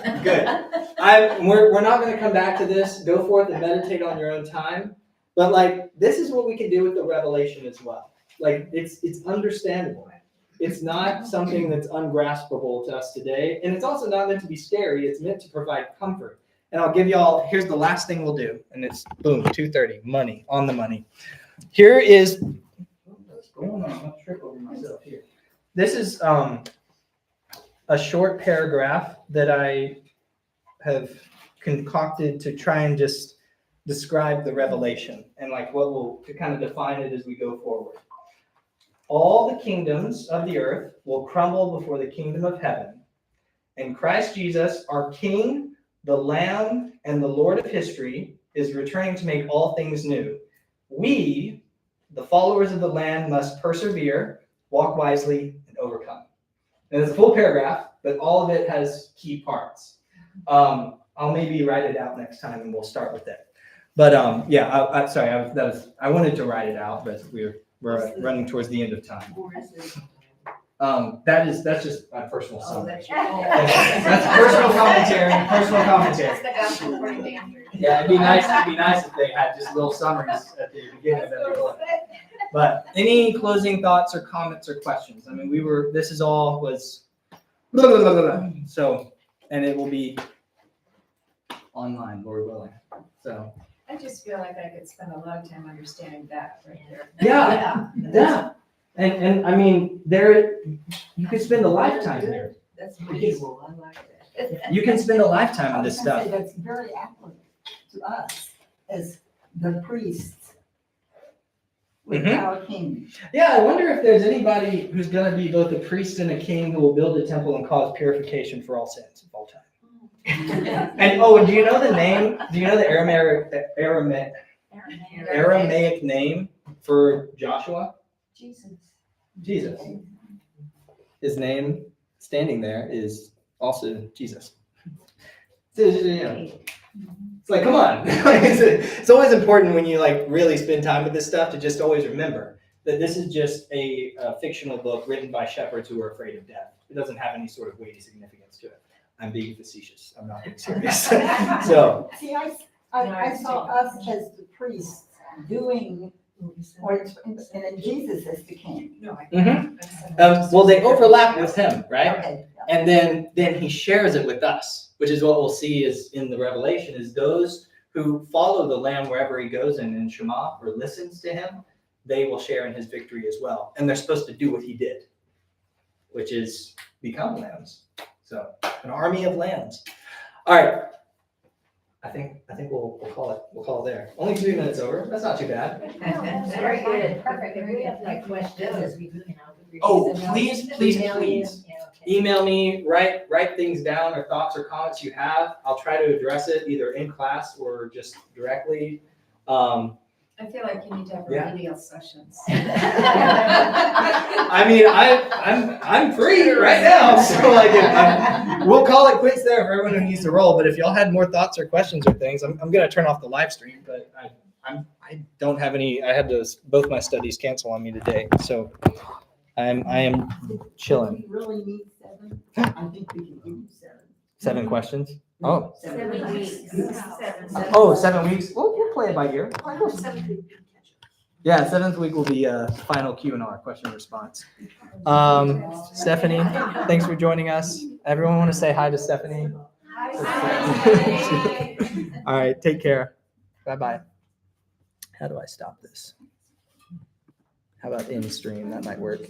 S7: We're not going to come back to this. Go forth and meditate on your own time. But like, this is what we can do with the revelation as well. Like, it's understandable. It's not something that's ungraspable to us today. And it's also not meant to be scary. It's meant to provide comfort. And I'll give y'all, here's the last thing we'll do. And it's boom, 2:30, money, on the money. Here is, what's going on? I'll trip over myself here. This is a short paragraph that I have concocted to try and just describe the revelation and like to kind of define it as we go forward. All the kingdoms of the earth will crumble before the kingdom of heaven, and Christ Jesus, our King, the Lamb, and the Lord of history, is returning to make all things new. We, the followers of the Lamb, must persevere, walk wisely, and overcome. And it's a full paragraph, but all of it has key parts. I'll maybe write it out next time and we'll start with it. But yeah, sorry, I wanted to write it out, but we're running towards the end of time. That's just my personal summary. That's personal commentary.
S2: It's the gospel according to Andrew.
S7: Yeah, it'd be nice if they had just little summaries at the beginning of every book. But any closing thoughts or comments or questions? I mean, this is all was blah, blah, blah, blah, blah. So, and it will be online, Lord willing. So.
S2: I just feel like I could spend a lot of time understanding that right there.
S7: Yeah. And I mean, you could spend a lifetime here.
S4: That's visual, I like that.
S7: You can spend a lifetime on this
S4: I was gonna
S7: stuff.
S4: say, that's very applicable to us as the priests with
S7: Mhm.
S4: our king.
S7: Yeah, I wonder if there's anybody who's going to be both a priest and a king who will build a temple and cause purification for all sins of all time. And do you know the name? Do you know the Aramaic name for Joshua? Jesus. His name standing there is also Jesus. So, it's like, come on. It's always important when you like really spend time with this stuff to just always remember that this is just a fictional book written by shepherds who are afraid of death. It doesn't have any sort of weighty significance to it. I'm being facetious. I'm not being serious. So.
S4: See, I saw us as the priests doing, and then Jesus as the king.
S2: No, I
S7: Mhm. Well, they overlap with him, right?
S4: Okay.
S7: And then he shares it with us, which is what we'll see is in the Revelation is those who follow the Lamb wherever he goes in Shema or listens to him, they will share in his victory as well. And they're supposed to do what he did, which is become lambs. So an army of lambs. All right. I think we'll call it there. Only 3 minutes over. That's not too bad.
S5: Very good, perfect. If we have like questions as we,
S7: Oh, please.
S5: Email you. Yeah, okay.
S7: Email me, write things down or thoughts or comments you have. I'll try to address it either in class or just directly.
S2: I feel like you need to have
S7: Yeah.
S2: remedial sessions.
S7: I mean, I'm free right now, so like, we'll call it quits there for everyone who needs to roll. But if y'all had more thoughts or questions or things, I'm gonna turn off the live stream. But I don't have any. I had both my studies cancel on me today, so I am chilling.
S4: Do we really need 7? I think we can do 7.
S7: 7 questions. Oh.
S4: 7
S6: weeks.
S7: Oh, 7 weeks. We'll play it by ear. Yeah, 7th week will be final Q&R, question and response. Stephanie, thanks for joining us. Everyone want to say hi to Stephanie? All right, take care. Bye-bye. How do I stop this? How about in stream? That might work.